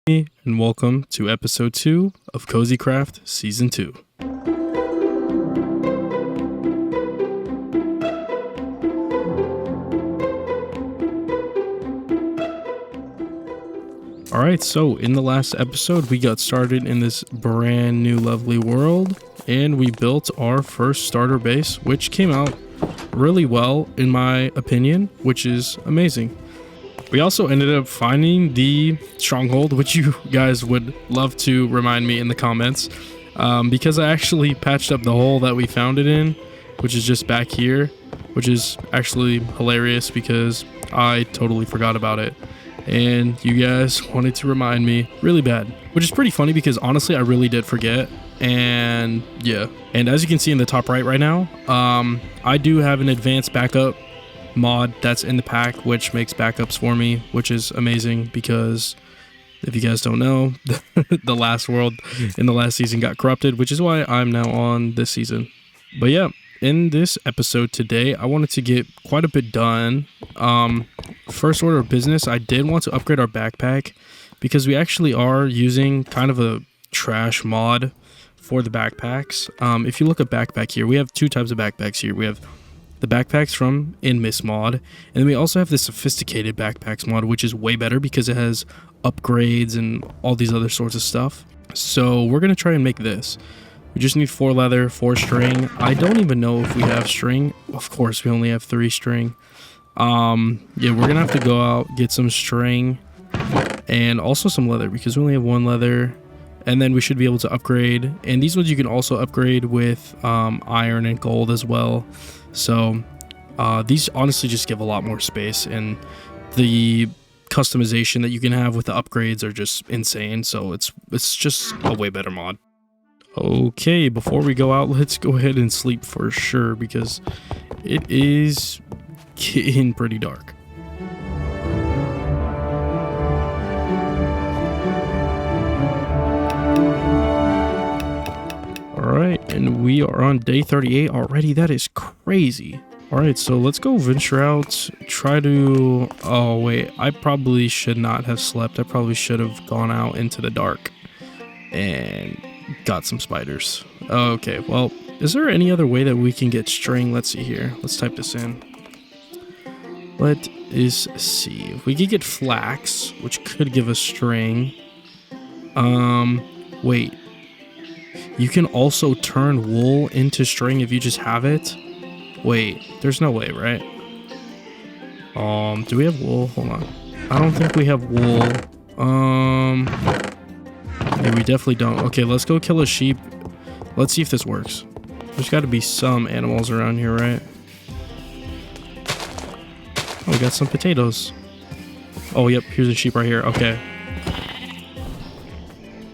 And welcome to episode 2 of CozyCraft Season 2. Alright, so in the last episode we got started in this brand new lovely world and we built our first starter base, which came out really well in my opinion, which is amazing. We also ended up finding the stronghold, which you guys would love to remind me in the comments, because I actually patched up the hole that we found it in, which is just back here, which is actually hilarious because I totally forgot about it. And you guys wanted to remind me really bad, which is pretty funny because honestly, I really did forget. And yeah, and as you can see in the top right now, I do have an advanced backup mod that's in the pack, which makes backups for me, which is amazing because if you guys don't know, the last world in the last season got corrupted, which is why I'm now on this season. But yeah, in this episode today, I wanted to get quite a bit done. First order of business, I did want to upgrade our backpack because we actually are using kind of a trash mod for the backpacks. If you look at backpack here, we have two types of backpacks here. We have the backpacks from Inmis mod, and then we also have the sophisticated backpacks mod, which is way better because it has upgrades and all these other sorts of stuff. So we're gonna try and make this. We just need 4 leather, 4 string. I don't even know if we have string. Of course we only have 3 string. Yeah, we're gonna have to go out, get some string and also some leather because we only have 1 leather, and then we should be able to upgrade. And these ones you can also upgrade with iron and gold as well. So these honestly just give a lot more space, and the customization that you can have with the upgrades are just insane. So it's just a way better mod. Okay, before we go out, let's go ahead and sleep for sure because it is getting pretty dark. Alright, and we are on day 38 already. That is crazy. Alright, so let's go venture out. Try to... Oh, wait. I probably should not have slept. I probably should have gone out into the dark and got some spiders. Okay, well, is there any other way that we can get string? Let's see here. Let's type this in. Let us see. If we could get flax, which could give us string. Wait. You can also turn wool into string if you just have it. Wait, there's no way, right? Do we have wool? Hold on. I don't think we have wool. Yeah, we definitely don't. Okay, let's go kill a sheep. Let's see if this works. There's got to be some animals around here, right? Oh, we got some potatoes. Oh, yep, here's a sheep right here. Okay.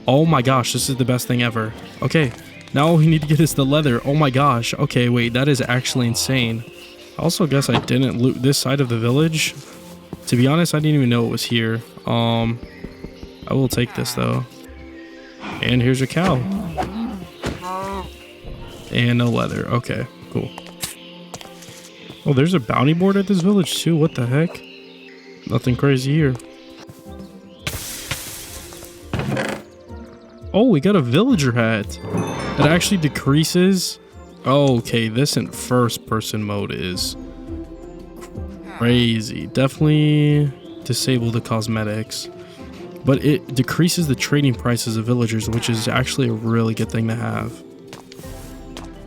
Oh my gosh, this is the best thing ever. Okay, now all we need to get is the leather. Oh my gosh. Okay, wait, that is actually insane. I also guess I didn't loot this side of the village. To be honest, I didn't even know it was here. I will take this though. And here's a cow. And no leather. Okay, cool. Oh, there's a bounty board at this village too. What the heck? Nothing crazy here. Oh, we got a villager hat that actually decreases. Oh, okay, this in first person mode is crazy. Definitely disable the cosmetics, but it decreases the trading prices of villagers, which is actually a really good thing to have.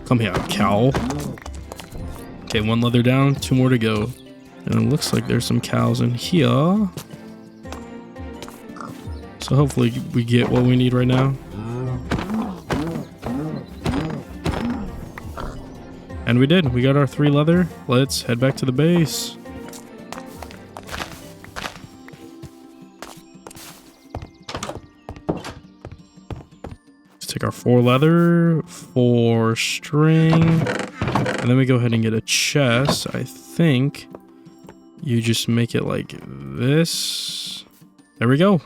Come here, cow. Okay, 1 leather down, 2 more to go. And it looks like there's some cows in here. So hopefully we get what we need right now. And we did. We got our 3 leather. Let's head back to the base. Let's take our 4 leather, 4 string, and then we go ahead and get a chest. I think you just make it like this. There we go.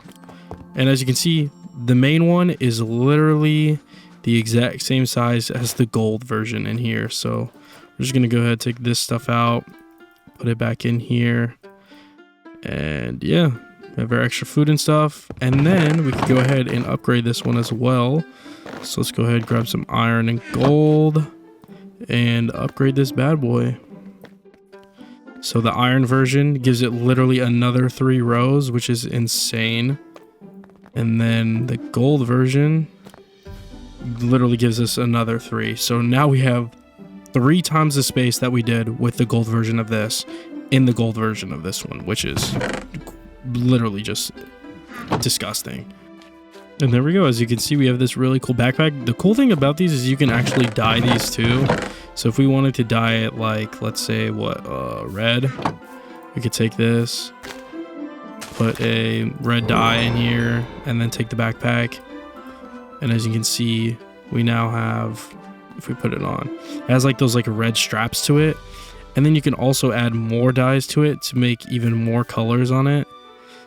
And as you can see, the main one is literally the exact same size as the gold version in here. So we're just gonna go ahead and take this stuff out, put it back in here, and yeah, We have our extra food and stuff. And then we can go ahead and upgrade this one as well. So let's go ahead and grab some iron and gold and upgrade this bad boy. So the iron version gives it literally another 3 rows, which is insane. And then the gold version literally gives us another 3. So now we have 3 times the space that we did with the gold version of this in the gold version of this one, which is literally just disgusting. And there we go. As you can see, we have this really cool backpack. The cool thing about these is you can actually dye these too. So if we wanted to dye it like, let's say red, we could take this, put a red dye in here, and then take the backpack. And as you can see, we now have, if we put it on, it has like those like red straps to it. And then you can also add more dyes to it to make even more colors on it.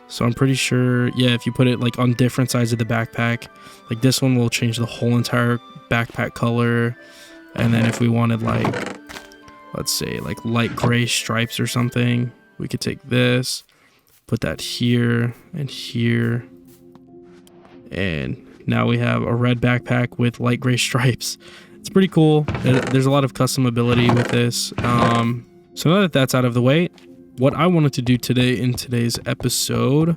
So I'm pretty sure, yeah, if you put it like on different sides of the backpack, like this one will change the whole entire backpack color. And then if we wanted like, let's say like light gray stripes or something, we could take this, put that here and here. And now we have a red backpack with light gray stripes. It's pretty cool. There's a lot of customability with this. So now that that's out of the way, what I wanted to do today in today's episode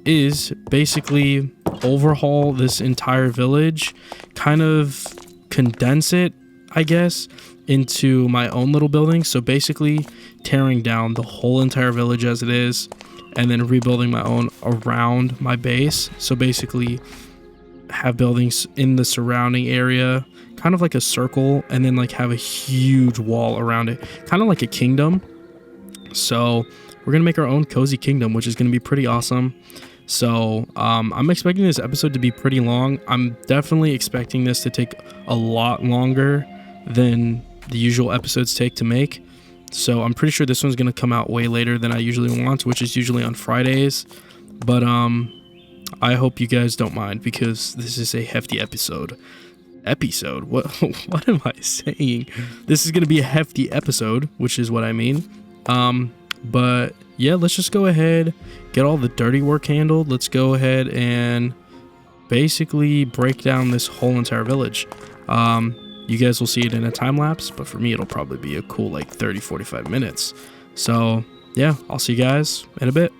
is basically overhaul this entire village, kind of condense it, I guess, into my own little building. So basically tearing down the whole entire village as it is and then rebuilding my own around my base. So basically have buildings in the surrounding area, kind of like a circle, and then like have a huge wall around it, kind of like a kingdom. So we're gonna make our own cozy kingdom, which is gonna be pretty awesome. So I'm expecting this episode to be pretty long. I'm definitely expecting this to take a lot longer than the usual episodes take to make. So I'm pretty sure this one's gonna come out way later than I usually want, which is usually on Fridays. But I hope you guys don't mind, because this is a hefty episode. What am I saying? This is gonna be a hefty episode, which is what I mean. But yeah, let's just go ahead, get all the dirty work handled. Let's go ahead and basically break down this whole entire village. You guys will see it in a time lapse, but for me it'll probably be a cool like 30-45 minutes. So yeah, I'll see you guys in a bit.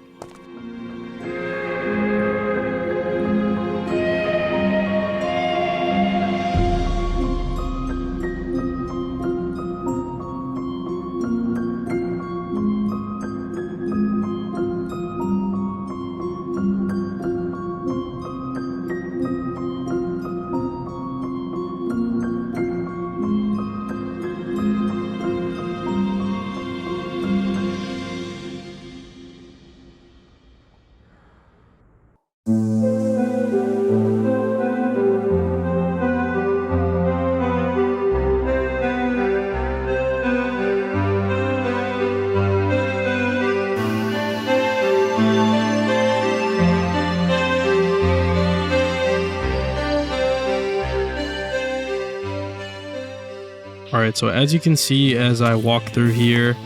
Alright, so as you can see as I walk through here,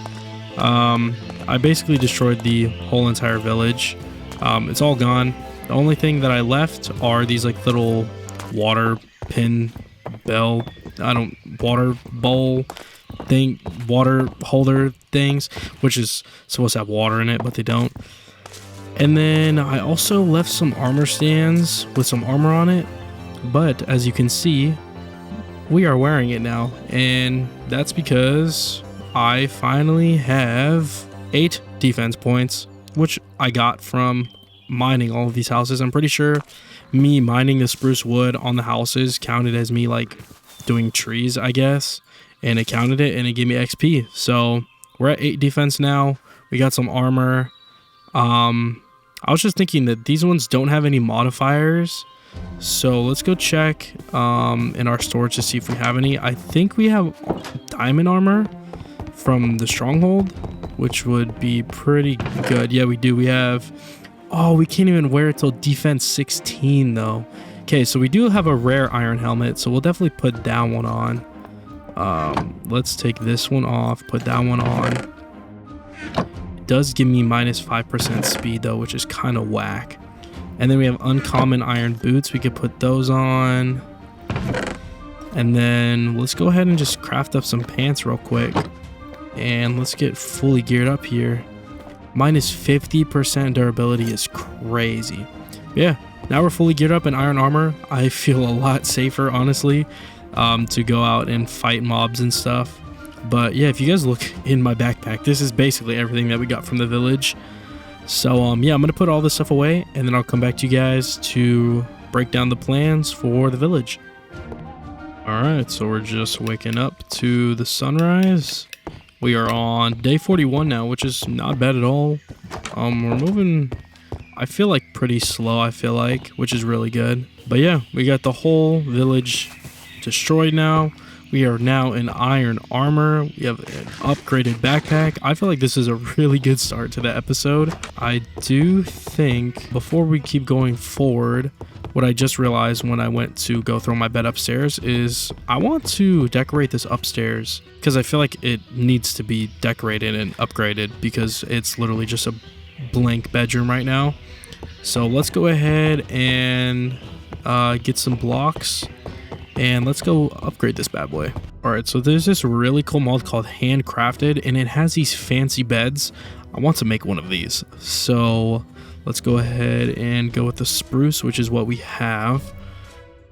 I basically destroyed the whole entire village. It's all gone. The only thing that I left are these like little water bowl thing, water holder things, which is supposed to have water in it, but they don't. And then I also left some armor stands with some armor on it, but as you can see, we are wearing it now, and that's because I finally have 8 defense points, which I got from mining all of these houses. I'm pretty sure me mining the spruce wood on the houses counted as me like doing trees, I guess, and it counted it and it gave me XP. So we're at 8 defense now. We got some armor. I was just thinking that these ones don't have any modifiers. So let's go check in our storage to see if we have any. I think we have diamond armor from the stronghold, which would be pretty good. Yeah, we do. We have, oh, we can't even wear it till defense 16 though. Okay, so we do have a rare iron helmet, so we'll definitely put that one on. Let's take this one off, put that one on. does give me minus 5% speed though, which is kind of whack. And then we have uncommon iron boots. We could put those on. And then let's go ahead and just craft up some pants real quick. And let's get fully geared up here. Minus 50% durability is crazy. Yeah, now we're fully geared up in iron armor. I feel a lot safer, honestly, to go out and fight mobs and stuff. But yeah, if you guys look in my backpack, this is basically everything that we got from the village. So yeah, I'm gonna put all this stuff away, and then I'll come back to you guys to break down the plans for the village. All right, so we're just waking up to the sunrise. We are on day 41 now, which is not bad at all. We're moving, I feel like, pretty slow, which is really good. But yeah, we got the whole village destroyed now. We are now in iron armor. We have an upgraded backpack. I feel like this is a really good start to the episode. I do think, before we keep going forward, what I just realized when I went to go throw my bed upstairs is I want to decorate this upstairs, because I feel like it needs to be decorated and upgraded, because it's literally just a blank bedroom right now. So let's go ahead and get some blocks. And let's go upgrade this bad boy. All right, so there's this really cool mod called Handcrafted, and it has these fancy beds. I want to make one of these. So let's go ahead and go with the spruce, which is what we have.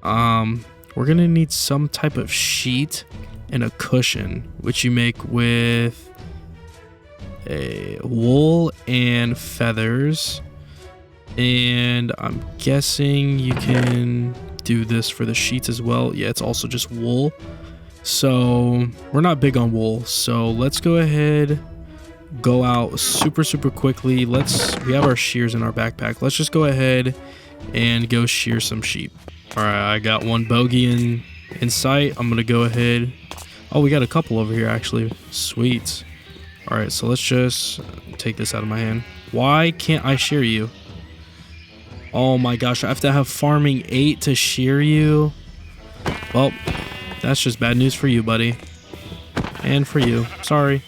We're gonna need some type of sheet and a cushion, which you make with a wool and feathers. And I'm guessing you can do this for the sheets as well. Yeah, it's also just wool. So we're not big on wool, so let's go ahead, go out super quickly. We have our shears in our backpack. Let's just go ahead and go shear some sheep. All right, I got one bogey in sight. I'm gonna go ahead. Oh, we got a couple over here actually. Sweet. All right, so let's just take this out of my hand. Why can't I shear you? Oh my gosh, I have to have farming 8 to shear you. Well, that's just bad news for you, buddy. And for you. Sorry.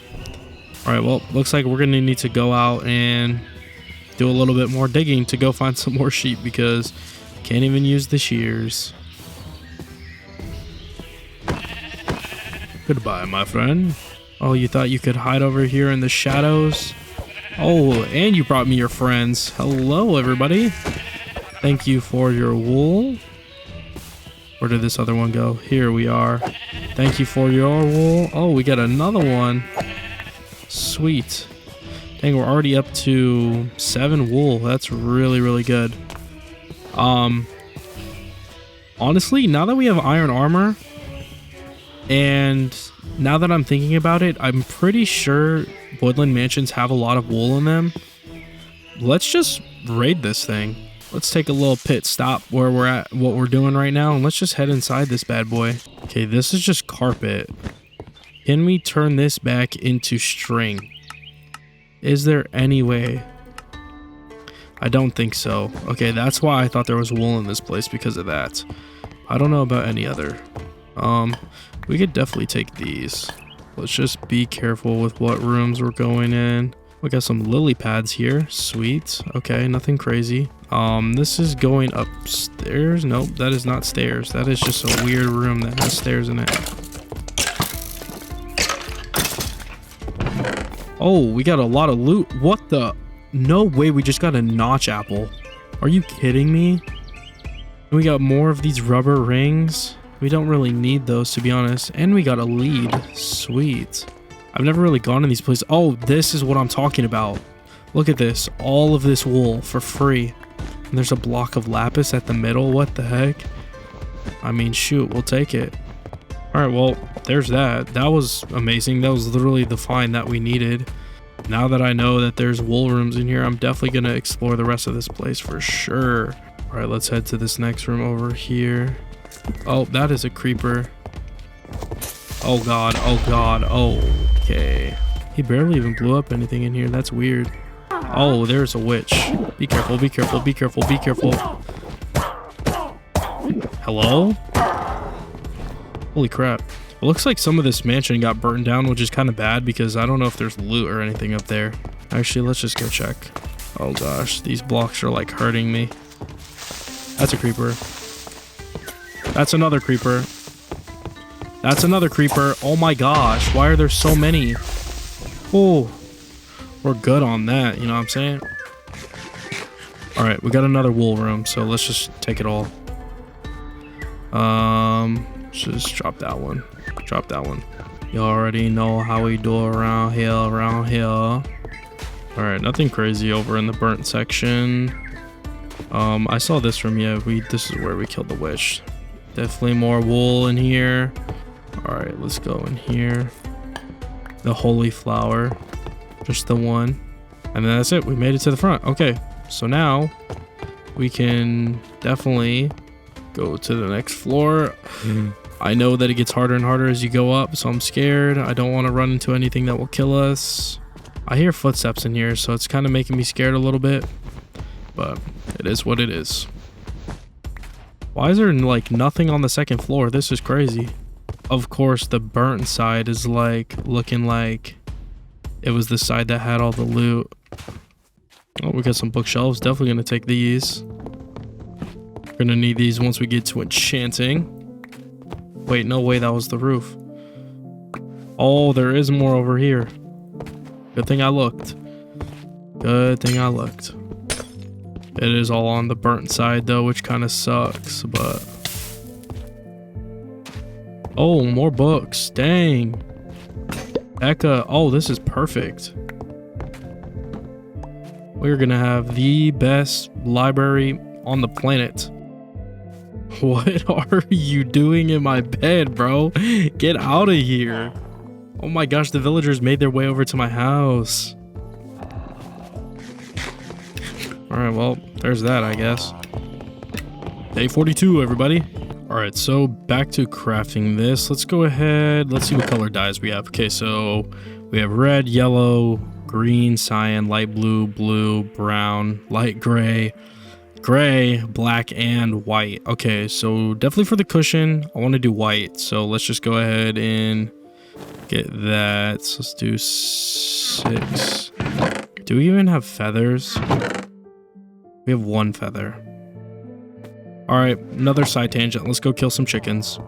Alright, well, looks like we're going to need to go out and do a little bit more digging to go find some more sheep, because can't even use the shears. Goodbye, my friend. Oh, you thought you could hide over here in the shadows? Oh, and you brought me your friends. Hello, everybody. Thank you for your wool. Where did this other one go? Here we are. Thank you for your wool. Oh, we got another one. Sweet. Dang, we're already up to 7 wool. That's really good. Honestly, now that we have iron armor, and now that I'm thinking about it, I'm pretty sure Woodland mansions have a lot of wool in them. Let's just raid this thing. Let's take a little pit stop where we're at, what we're doing right now, and let's just head inside this bad boy. Okay, this is just carpet. Can we turn this back into string? Is there any way? I don't think so. Okay, that's why I thought there was wool in this place, because of that. I don't know about any other. We could definitely take these. Let's just be careful with what rooms we're going in. We got some lily pads here. Sweet. Okay, nothing crazy. This is going upstairs. Nope, that is not stairs. That is just a weird room that has stairs in it. Oh, we got a lot of loot. What the? No way, we just got a notch apple. Are you kidding me? We got more of these rubber rings. We don't really need those, to be honest. And we got a lead. Sweet. I've never really gone in these places. Oh, this is what I'm talking about. Look at this. All of this wool for free. And there's a block of lapis at the middle. What the heck? I mean, shoot, we'll take it. All right, well, there's that. That was amazing. That was literally the find that we needed. Now that I know that there's wool rooms in here, I'm definitely going to explore the rest of this place for sure. All right, let's head to this next room over here. Oh, that is a creeper. Oh god, oh god, okay. He barely even blew up anything in here. That's weird. Oh, there's a witch. Be careful, be careful, be careful, be careful. Hello? Holy crap. It looks like some of this mansion got burned down, which is kind of bad because I don't know if there's loot or anything up there. Actually, let's just go check. Oh gosh, these blocks are like hurting me. That's a creeper. That's another creeper. That's another creeper. Oh my gosh, why are there so many? Oh, we're good on that, you know what I'm saying? All right, we got another wool room, so let's just take it all. Just drop that one. Drop that one. You already know how we do around here, All right, nothing crazy over in the burnt section. I saw this from this is where we killed the witch. Definitely more wool in here. All right, let's go in here. The holy flower, just the one. And then that's it, we made it to the front. Okay, so now we can definitely go to the next floor. I know that it gets harder and harder as you go up, so I'm scared. I don't want to run into anything that will kill us. I hear footsteps in here, so it's kind of making me scared a little bit, but it is what it is. Why is there like nothing on the second floor? This is crazy. Of course, the burnt side is like looking like it was the side that had all the loot. Oh, we got some bookshelves. Definitely gonna take these. Gonna need these once we get to enchanting. Wait, no way, that was the roof. Oh, there is more over here. Good thing I looked. Good thing I looked. It is all on the burnt side though, which kind of sucks, but... Oh, more books. Dang. Becca. Oh, this is perfect. We're gonna have the best library on the planet. What are you doing in my bed, bro? Get out of here. Oh my gosh, the villagers made their way over to my house. Alright, well, there's that, I guess. Day 42, everybody. Alright, so back to crafting this. Let's go ahead. Let's see what color dyes we have. Okay, so we have red, yellow, green, cyan, light blue, blue, brown, light gray, gray, black, and white. Okay, so definitely for the cushion, I want to do white. So let's just go ahead and get that. So let's do 6. Do we even have feathers? We have 1 feather. All right, another side tangent. Let's go kill some chickens.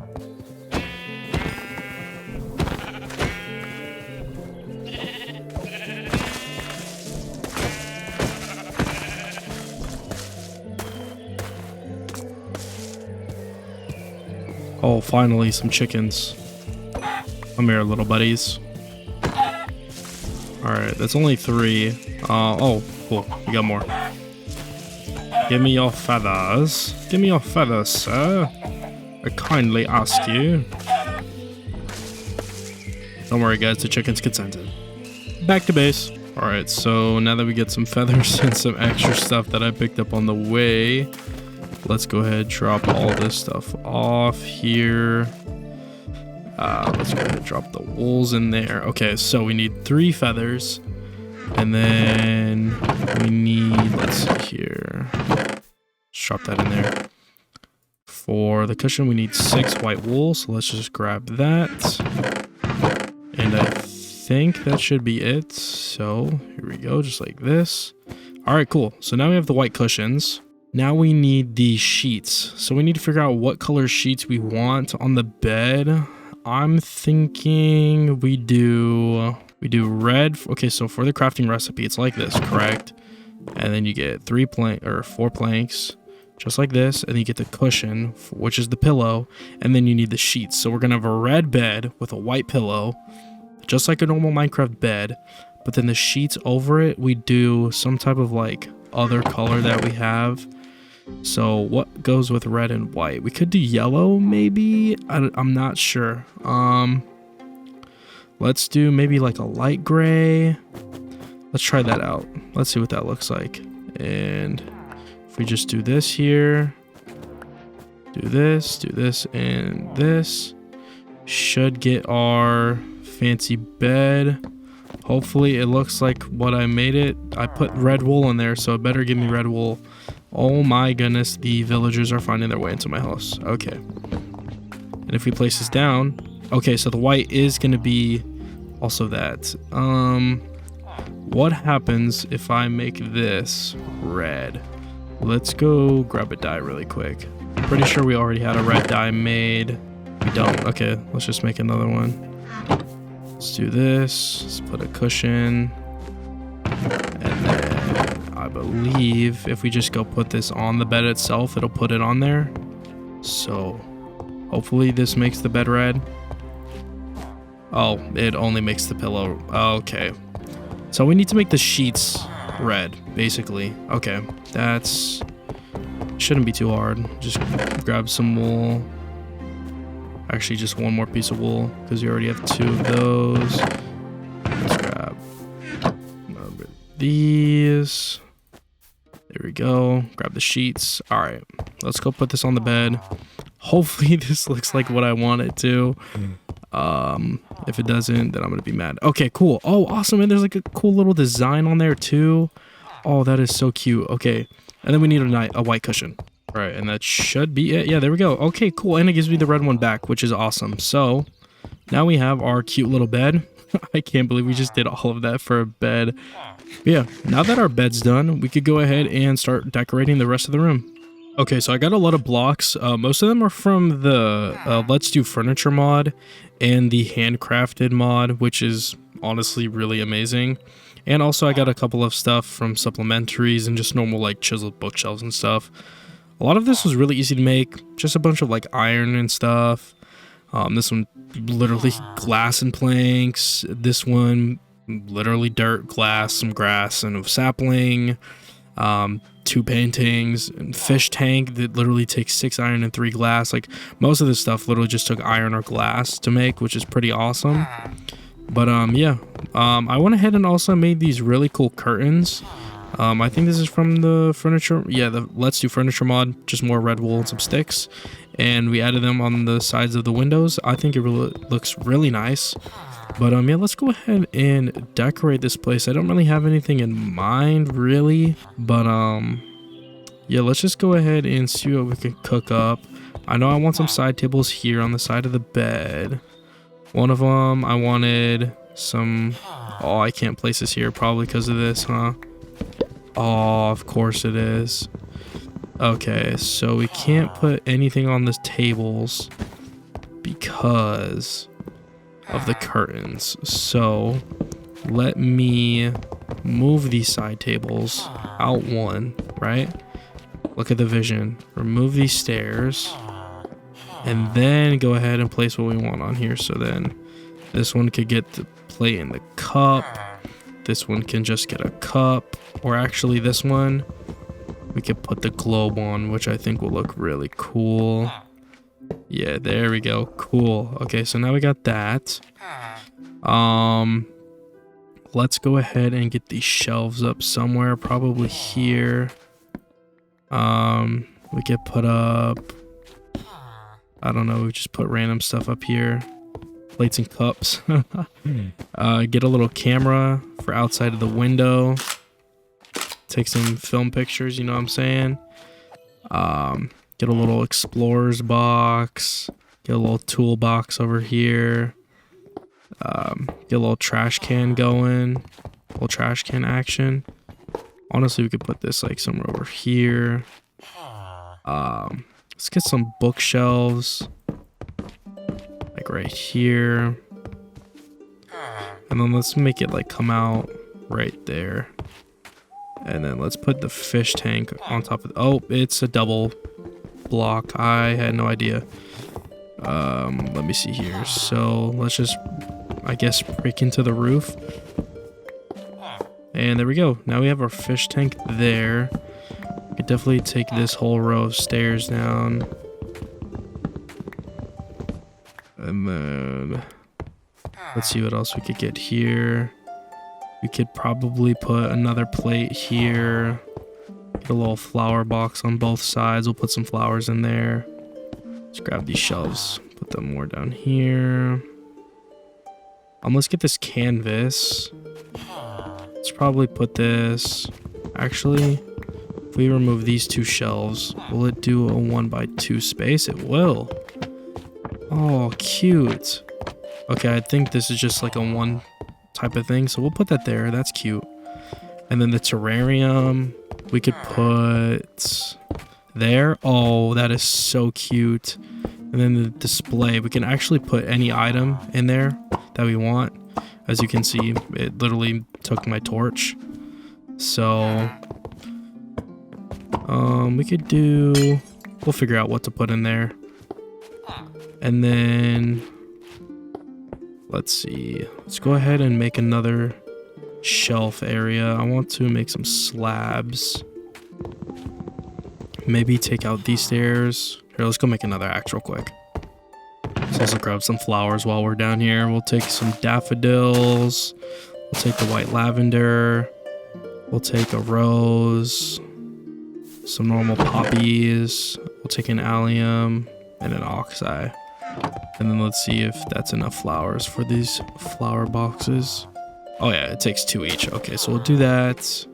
Oh, finally, some chickens. Come here, little buddies. Alright, that's only 3. Oh, cool. We got more. Give me your feathers. Give me your feathers, sir. I kindly ask you. Don't worry, guys. The chicken's consented. Back to base. Alright, so now that we get some feathers and some extra stuff that I picked up on the way, let's go ahead and drop all this stuff off here. Let's go ahead and drop the wools in there. Okay, so we need 3 feathers. And then we need, let's see here. Let's drop that in there. For the cushion, we need 6 white wool. So let's just grab that. And I think that should be it. So here we go, just like this. All right, cool. So now we have the white cushions. Now we need the sheets. So we need to figure out what color sheets we want on the bed. I'm thinking we do red. Okay, so for the crafting recipe, it's like this, correct? And then you get 4 planks, just like this, and then you get the cushion, which is the pillow, and then you need the sheets. So we're gonna have a red bed with a white pillow, just like a normal Minecraft bed, but then the sheets over it, we do some type of like other color that we have. So what goes with red and white? We could do yellow, maybe. I'm not sure. Let's do maybe like a light gray. Let's try that out. Let's see what that looks like. And if we just do this here, do this, and this, should get our fancy bed. Hopefully it looks like what I made it. I put red wool in there, so it better give me red wool. Oh my goodness, the villagers are finding their way into my house. Okay. And if we place this down, okay, so the white is going to be also that. what happens if I make this red? Let's go grab a dye really quick. Pretty sure we already had a red dye made. We don't. Okay, let's just make another one. Let's do this. Let's put a cushion. And then I believe if we just go put this on the bed itself, it'll put it on there. So hopefully this makes the bed red. Oh, it only makes the pillow. Okay. So we need to make the sheets red, basically. Okay, that's shouldn't be too hard. Just grab some wool. Actually, just one more piece of wool because you already have 2 of those. Let's grab these. There we go. Grab the sheets. All right, let's go put this on the bed. Hopefully this looks like what I want it to. If it doesn't, then I'm gonna be mad. Okay, cool. Oh, awesome. And there's like a cool little design on there too. Oh, that is so cute. Okay, and then we need a white cushion. All right, and that should be it. Yeah, there we go. Okay, cool. And it gives me the red one back, which is awesome. So now we have our cute little bed. I can't believe we just did all of that for a bed. But yeah, now that our bed's done, we could go ahead and start decorating the rest of the room. Okay, so I got a lot of blocks. Most of them are from the Let's Do Furniture mod and the Handcrafted mod, which is honestly really amazing. And also I got a couple of stuff from supplementaries and just normal like chiseled bookshelves and stuff. A lot of this was really easy to make, just a bunch of like iron and stuff. This one literally glass and planks. This one literally dirt, glass, some grass, and a sapling. 2 paintings, and fish tank that literally takes 6 iron and 3 glass. Like most of this stuff literally just took iron or glass to make, which is pretty awesome. But yeah, I went ahead and also made these really cool curtains. I think this is from the furniture. Yeah, the Let's Do Furniture mod, just more red wool and some sticks. And we added them on the sides of the windows. I think it really looks really nice. But yeah, let's go ahead and decorate this place. I don't really have anything in mind really, but yeah, let's just go ahead and see what we can cook up. I know I want some side tables here on the side of the bed. One of them I wanted some. Oh, I can't place this here probably because of this, huh? Oh, of course it is. Okay, so we can't put anything on the tables because of the curtains. So let me move these side tables out one, right? Look at the vision. Remove these stairs and then go ahead and place what we want on here. So then this one could get the plate in the cup. This one can just get a cup, or actually this one we could put the globe on, which I think will look really cool. Yeah, there we go. Cool. Okay, so now we got that. Let's go ahead and get these shelves up somewhere, probably here. We could put up, I don't know, we just put random stuff up here. Plates and cups. Get a little camera for outside of the window. Take some film pictures, you know what I'm saying? Get a little explorer's box. Get a little toolbox over here. Get a little trash can going. A little trash can action. Honestly, we could put this like somewhere over here. Let's get some bookshelves. Like right here. And then let's make it like come out right there. And then let's put the fish tank on top of oh, it's a double block. I had no idea. Let me see here. So let's just, I guess, break into the roof. And there we go. Now we have our fish tank there. We could definitely take this whole row of stairs down. And then let's see what else we could get here. We could probably put another plate here. Get a little flower box on both sides. We'll put some flowers in there. Let's grab these shelves. Put them more down here. Let's get this canvas. Let's probably put this. Actually, if we remove these 2 shelves, will it do a 1x2 space? It will. Oh, cute. Okay, I think this is just like a 1 type of thing, so we'll put that there. That's cute. And then the terrarium we could put there. Oh, that is so cute. And then the display, we can actually put any item in there that we want. As you can see, it literally took my torch. So we could do, we'll figure out what to put in there. And then let's see, let's go ahead and make another shelf area. I want to make some slabs. Maybe take out these stairs. Here, let's go make another axe real quick. Let's also grab some flowers while we're down here. We'll take some daffodils. We'll take the white lavender. We'll take a rose. Some normal poppies. We'll take an allium and an oxeye. And then let's see if that's enough flowers for these flower boxes. Oh yeah, it takes 2 each. Okay, so we'll do that.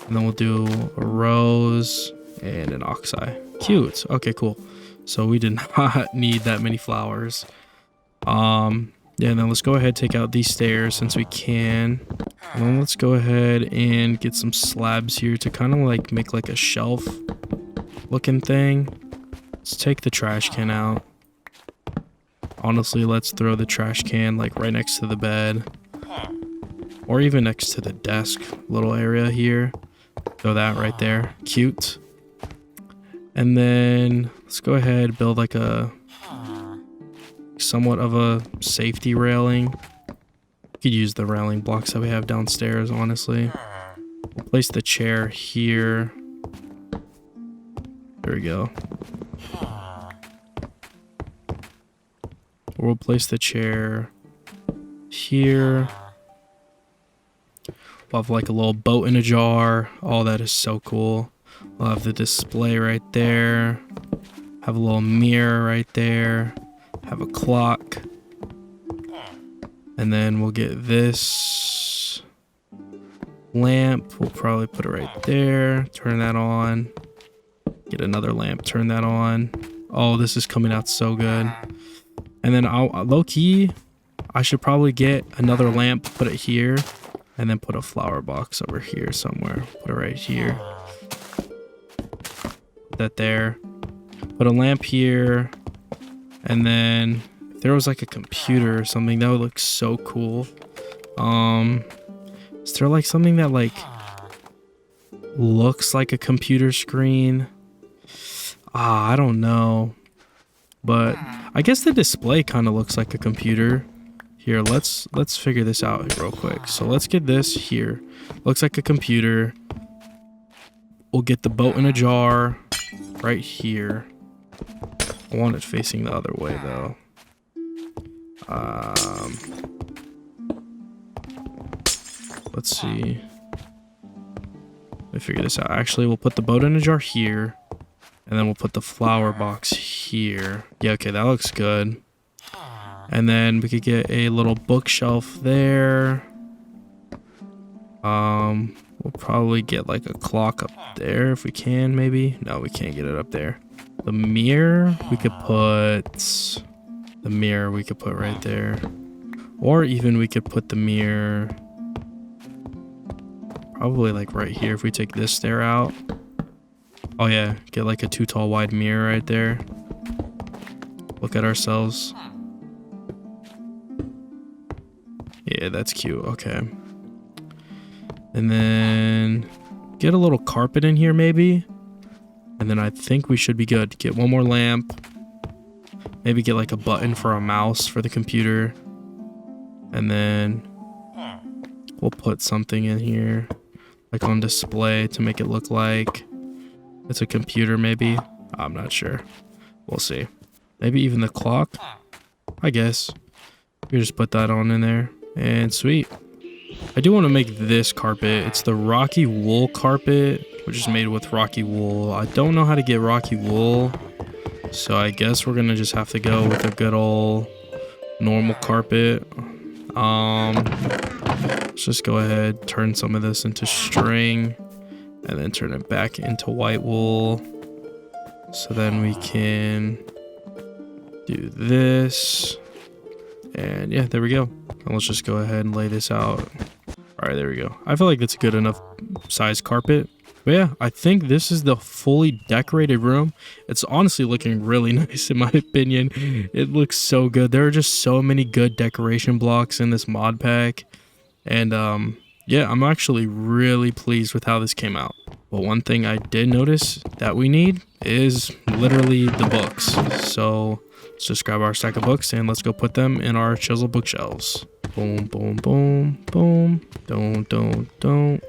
And then we'll do a rose and an oxeye. Cute. Okay, cool. So we did not need that many flowers. Yeah, and then let's go ahead and take out these stairs since we can. And then let's go ahead and get some slabs here to kind of like make like a shelf looking thing. Let's take the trash can out. Honestly, let's throw the trash can like right next to the bed. Or even next to the desk little area here. Throw that right there. Cute. And then let's go ahead and build like a somewhat of a safety railing. We could use the railing blocks that we have downstairs, honestly. We'll place the chair here. There we go. We'll place the chair here. We'll have like a little boat in a jar. Oh, that is so cool. We'll have the display right there. Have a little mirror right there. Have a clock. And then we'll get this lamp. We'll probably put it right there. Turn that on. Get another lamp. Turn that on. Oh, this is coming out so good. And then low-key, I should probably get another lamp, put it here, and then put a flower box over here somewhere. Put it right here. Put that there. Put a lamp here. And then if there was like a computer or something, that would look so cool. Is there like something that like looks like a computer screen? I don't know. But I guess the display kind of looks like a computer. Here, let's figure this out real quick. So let's get this here. Looks like a computer. We'll get the boat in a jar right here. I want it facing the other way though. Let's see. Let me figure this out. Actually, we'll put the boat in a jar here. And then we'll put the flower box here. Yeah, okay, that looks good. And then we could get a little bookshelf there. We'll probably get like a clock up there if we can, maybe. No, we can't get it up there. The mirror, we could put right there. Or even we could put the mirror probably like right here if we take this stair out. Oh yeah, get like a 2 tall wide mirror right there. Look at ourselves. Yeah, that's cute. Okay. And then get a little carpet in here maybe. And then I think we should be good. Get one more lamp. Maybe get like a button for a mouse for the computer. And then we'll put something in here like on display to make it look like it's a computer maybe. I'm not sure. We'll see. Maybe even the clock, I guess. We just put that on in there. And sweet. I do want to make this carpet. It's the Rocky Wool carpet, which is made with Rocky Wool. I don't know how to get Rocky Wool, so I guess we're going to just have to go with a good old normal carpet. Let's just go ahead, turn some of this into string. And then turn it back into white wool. So then we can do this. And yeah, there we go. And let's just go ahead and lay this out. All right, there we go. I feel like that's a good enough size carpet. But yeah, I think this is the fully decorated room. It's honestly looking really nice in my opinion. It looks so good. There are just so many good decoration blocks in this mod pack. And yeah, I'm actually really pleased with how this came out. But one thing I did notice that we need is literally the books. So let's just grab our stack of books and let's go put them in our chisel bookshelves. Boom, boom, boom, boom. Don't.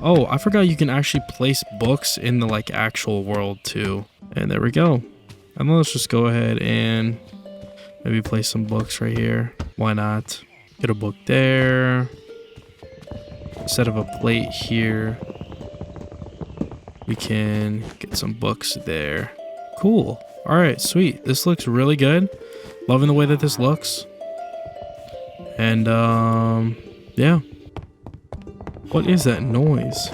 Oh, I forgot you can actually place books in the like actual world too. And there we go. And let's just go ahead and maybe place some books right here. Why not? Get a book there. Instead of a plate here, we can get some books there. Cool. All right, sweet. This looks really good. Loving the way that this looks. And yeah. What is that noise?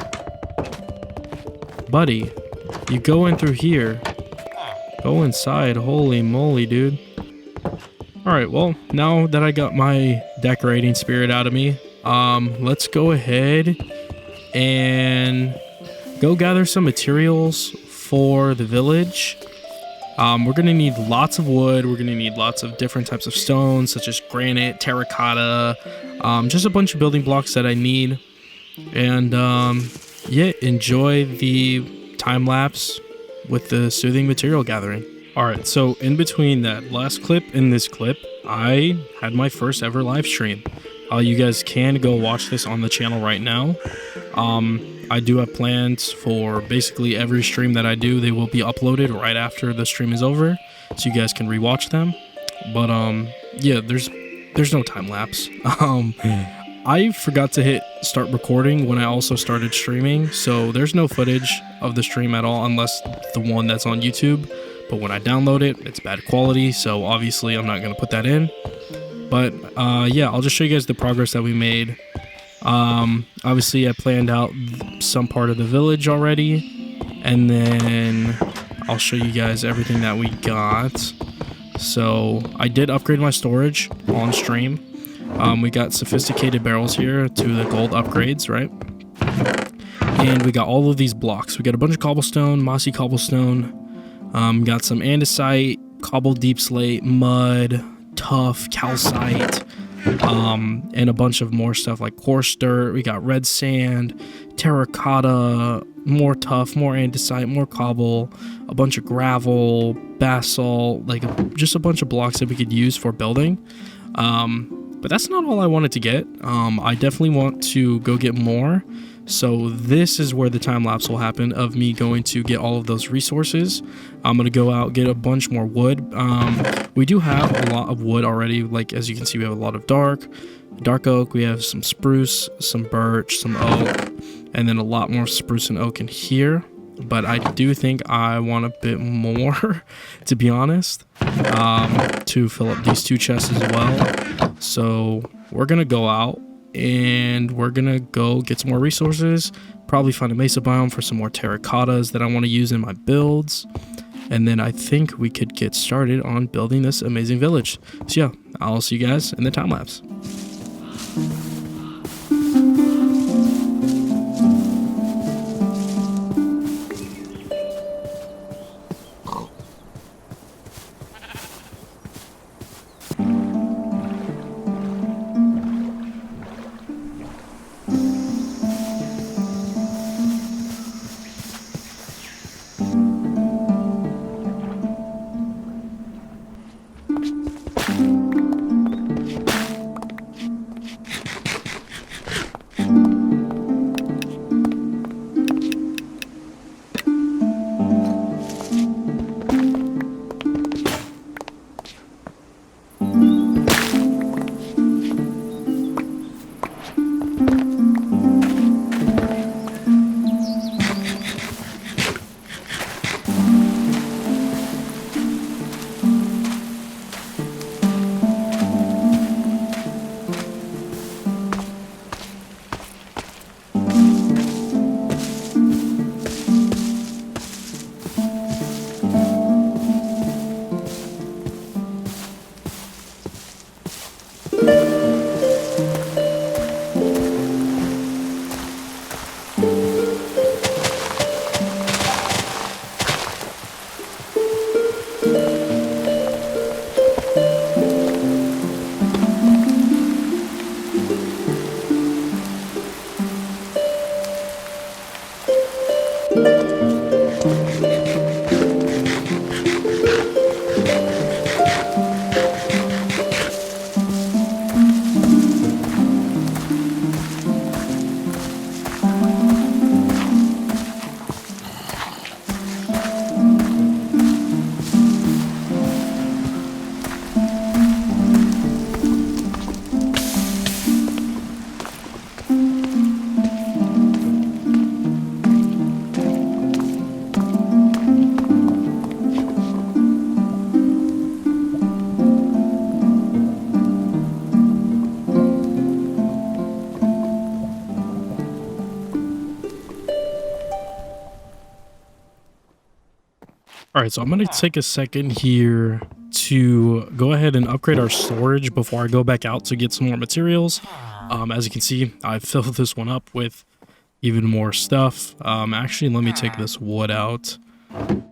Buddy, you go in through here. Go inside. Holy moly, dude. Alright, well, now that I got my decorating spirit out of me, let's go ahead and go gather some materials for the village. We're going to need lots of wood. We're going to need lots of different types of stones, such as granite, terracotta, just a bunch of building blocks that I need. And yeah, enjoy the time lapse with the soothing material gathering. All right, so in between that last clip and this clip, I had my first ever live stream. You guys can go watch this on the channel right now. I do have plans for basically every stream that I do. They will be uploaded right after the stream is over, so you guys can rewatch them. But yeah, there's no time lapse. I forgot to hit start recording when I also started streaming, so there's no footage of the stream at all unless the one that's on YouTube. But when I download it, it's bad quality, so obviously I'm not going to put that in. But yeah, I'll just show you guys the progress that we made. Obviously I planned out some part of the village already, and then I'll show you guys everything that we got. So I did upgrade my storage on stream. We got sophisticated barrels here to the gold upgrades, right? And we got all of these blocks. We got a bunch of cobblestone, mossy cobblestone, got some andesite, cobbled deep slate, mud, tough, calcite, and a bunch of more stuff like coarse dirt. We got red sand, terracotta, more tough, more andesite, more cobble, a bunch of gravel, basalt, like just a bunch of blocks that we could use for building. But that's not all I wanted to get. I definitely want to go get more. So this is where the time lapse will happen of me going to get all of those resources. I'm going to go out, get a bunch more wood. We do have a lot of wood already. Like, as you can see, we have a lot of dark oak. We have some spruce, some birch, some oak, and then a lot more spruce and oak in here. But I do think I want a bit more, to be honest, to fill up these two chests as well. So we're going to go out and we're going to go get some more resources, probably find a mesa biome for some more terracottas that I want to use in my builds. And then I think we could get started on building this amazing village. So yeah, I'll see you guys in the time lapse. All right, so I'm going to take a second here to go ahead and upgrade our storage before I go back out to get some more materials. As you can see, I filled this one up with even more stuff. Actually, let me take this wood out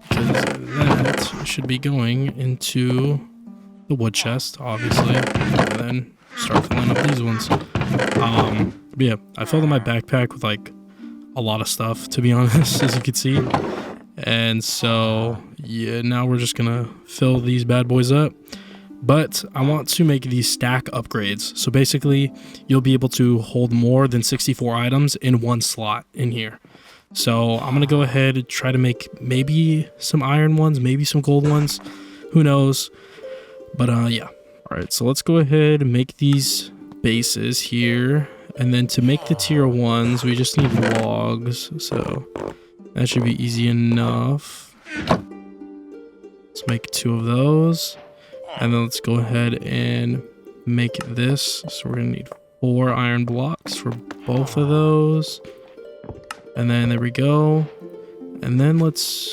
because that should be going into the wood chest, obviously, and then start filling up these ones. But yeah, I filled in my backpack with like a lot of stuff, to be honest, as you can see. And so yeah, now we're just gonna fill these bad boys up. But I want to make these stack upgrades. So basically, you'll be able to hold more than 64 items in one slot in here. So I'm gonna go ahead and try to make maybe some iron ones, maybe some gold ones, who knows. But yeah. All right, so let's go ahead and make these bases here. And then to make the tier 1s, we just need logs. So that should be easy enough. Let's make 2 of those. And then let's go ahead and make this. So we're gonna need 4 iron blocks for both of those. And then there we go. And then let's,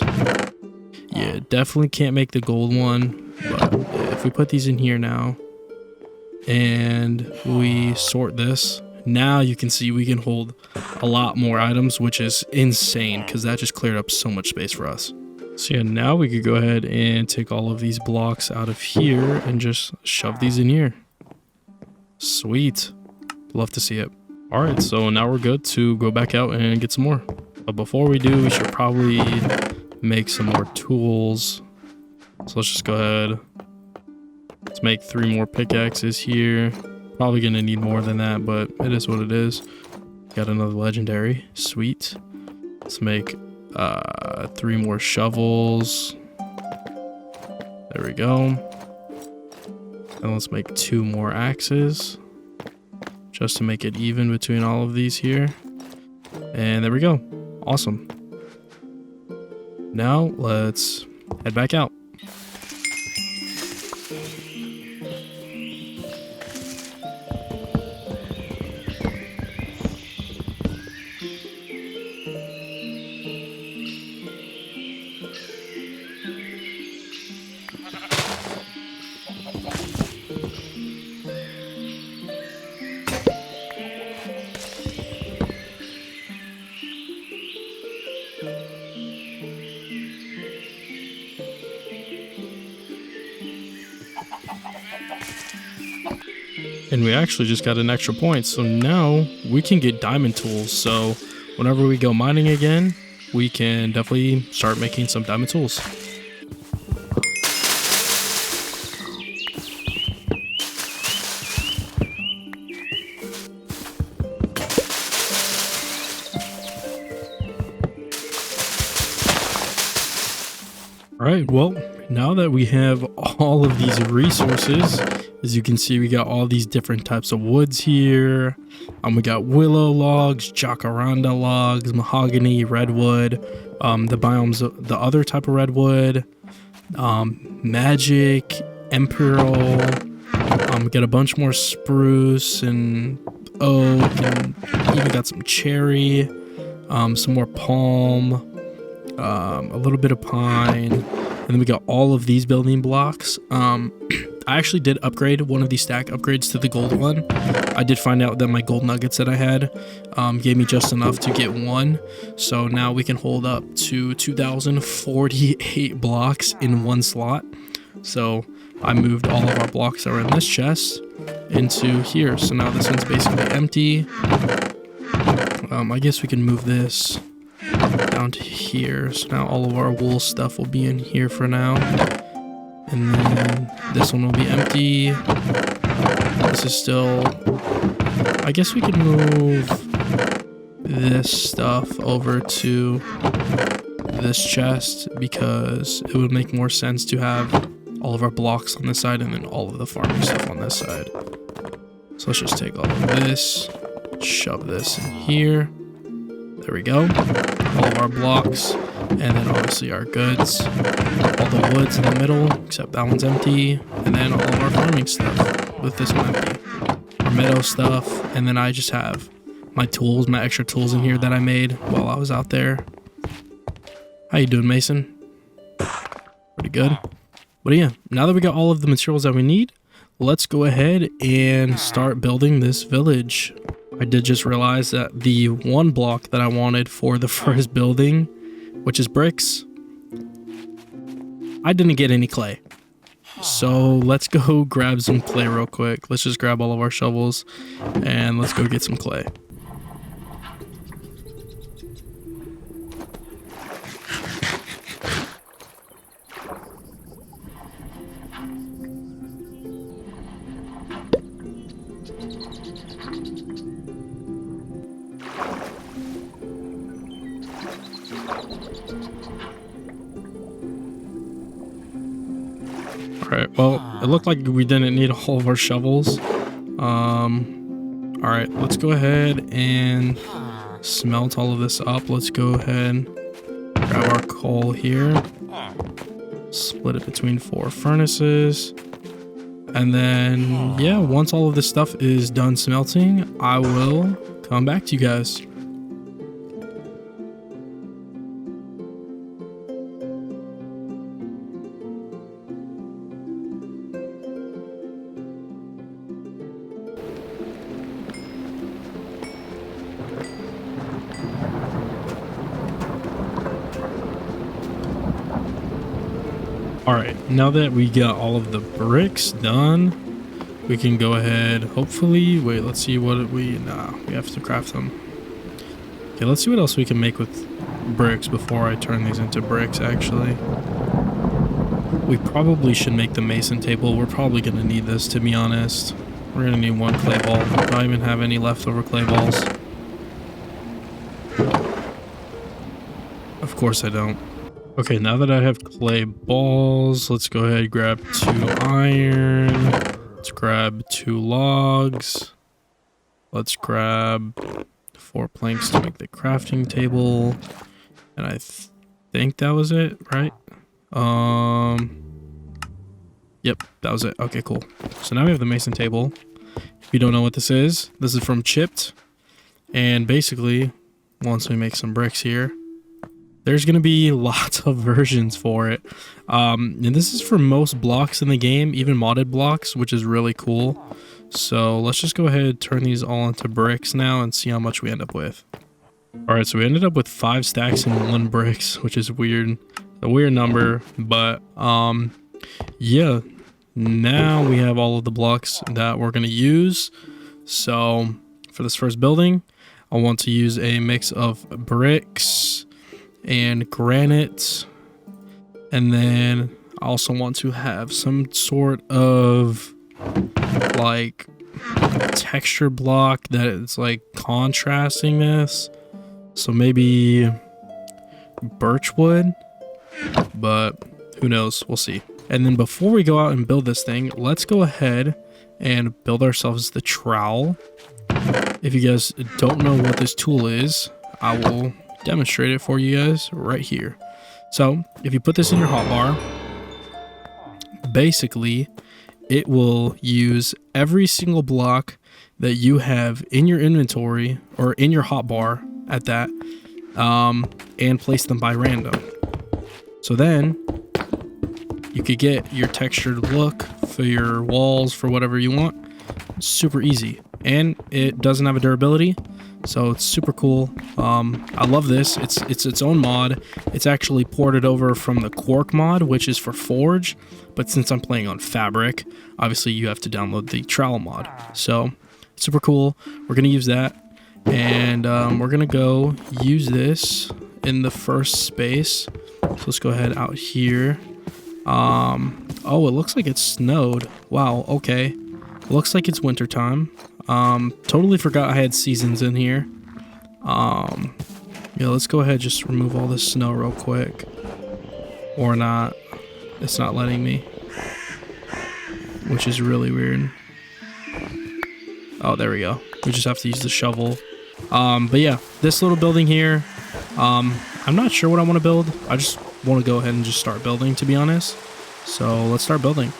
yeah, definitely can't make the gold one. But if we put these in here now and we sort this, now you can see we can hold a lot more items, which is insane because that just cleared up so much space for us. So yeah, now we could go ahead and take all of these blocks out of here and just shove these in here. Sweet. Love to see it. All right, so now we're good to go back out and get some more. But before we do, we should probably make some more tools. So let's just go ahead. Let's make 3 more pickaxes here. Probably gonna need more than that, but it is what it is. Got another legendary. Sweet. Let's make 3 more shovels. There we go. And let's make 2 more axes just to make it even between all of these here. And there we go. Awesome. Now let's head back out. And we actually just got an extra point, so now we can get diamond tools. So whenever we go mining again, we can definitely start making some diamond tools. All right, well, now that we have all of these resources, as you can see, we got all these different types of woods here. We got willow logs, jacaranda logs, mahogany, redwood, the biomes, the other type of redwood, magic, imperial. We got a bunch more spruce and oak, and even got some cherry, some more palm, a little bit of pine, and then we got all of these building blocks. I actually did upgrade one of these stack upgrades to the gold one. I did find out that my gold nuggets that I had gave me just enough to get 1. So now we can hold up to 2,048 blocks in 1 slot. So I moved all of our blocks that were in this chest into here. So now this one's basically empty. I guess we can move this down to here. So now all of our wool stuff will be in here for now. And then this one will be empty. This is still, I guess we could move this stuff over to this chest because it would make more sense to have all of our blocks on this side and then all of the farming stuff on this side. So let's just take all of this, shove this in here. There we go. All of our blocks, and then obviously our goods. All the woods in the middle, except that one's empty. And then all of our farming stuff with this one empty. Our meadow stuff, and then I just have my tools, my extra tools in here that I made while I was out there. How you doing, Mason? Pretty good. But yeah, now that we got all of the materials that we need, let's go ahead and start building this village. I did just realize that the one block that I wanted for the first building, which is bricks, I didn't get any clay. So let's go grab some clay real quick. Let's just grab all of our shovels and let's go get some clay. Alright, well, it looked like we didn't need all of our shovels. Alright, let's go ahead and smelt all of this up. Let's go ahead, grab our coal here, split it between 4 furnaces. And then, yeah, once all of this stuff is done smelting, I will come back to you guys. Alright, now that we got all of the bricks done, we can go ahead, hopefully, wait, let's see what we have to craft them. Okay, let's see what else we can make with bricks before I turn these into bricks, actually. We probably should make the mason table. We're probably going to need this, to be honest. We're going to need 1 clay ball. I don't even have any leftover clay balls. Of course I don't. Okay, now that I have clay balls, let's go ahead and grab 2 iron. Let's grab 2 logs. Let's grab 4 planks to make the crafting table. And I think that was it, right? Yep, that was it. Okay, cool. So now we have the mason table. If you don't know what this is from Chipped. And basically, once we make some bricks here, there's going to be lots of versions for it. And this is for most blocks in the game, even modded blocks, which is really cool. So let's just go ahead and turn these all into bricks now and see how much we end up with. Alright, so we ended up with 5 stacks and 1 bricks, which is weird. A weird number, but yeah. Now we have all of the blocks that we're going to use. So for this first building, I want to use a mix of bricks and granite, and then I also want to have some sort of like texture block that is like contrasting this, so maybe birchwood, but who knows, we'll see. And then before we go out and build this thing, let's go ahead and build ourselves the trowel. If you guys don't know what this tool is, I will demonstrate it for you guys right here. So if you put this in your hotbar, basically it will use every single block that you have in your inventory or in your hotbar at that, and place them by random. So then you could get your textured look for your walls, for whatever you want. It's super easy, and it doesn't have a durability, so it's super cool. I love this. It's its own mod. It's actually ported over from the Quark mod, which is for Forge, but since I'm playing on Fabric, obviously you have to download the trowel mod. So super cool. We're gonna use that, and we're gonna go use this in the first space. So let's go ahead out here. Oh, it looks like it snowed. Wow, okay. Looks like it's winter time. Totally forgot I had seasons in here. Yeah, let's go ahead, just remove all this snow real quick. Or not. It's not letting me, which is really weird. Oh, there we go. We just have to use the shovel. But yeah, this little building here, I'm not sure what I want to build. I just want to go ahead and just start building, to be honest. So let's start building.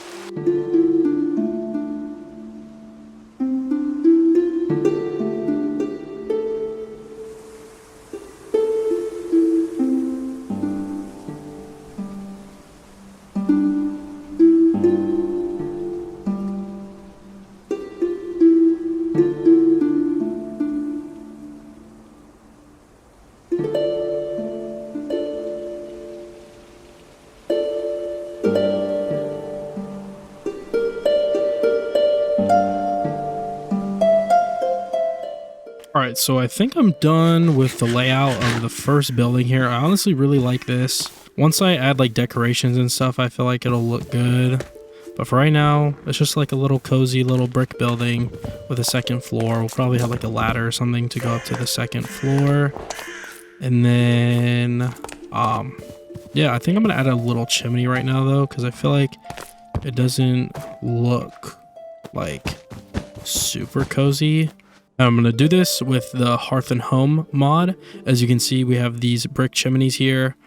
Alright, so I think I'm done with the layout of the first building here. I honestly really like this. Once I add like decorations and stuff, I feel like it'll look good. But for right now, it's just like a little cozy little brick building with a second floor. We'll probably have like a ladder or something to go up to the second floor. And then, yeah, I think I'm gonna add a little chimney right now though, because I feel like it doesn't look like super cozy. I'm going to do this with the Hearth and Home mod. As you can see, we have these brick chimneys here,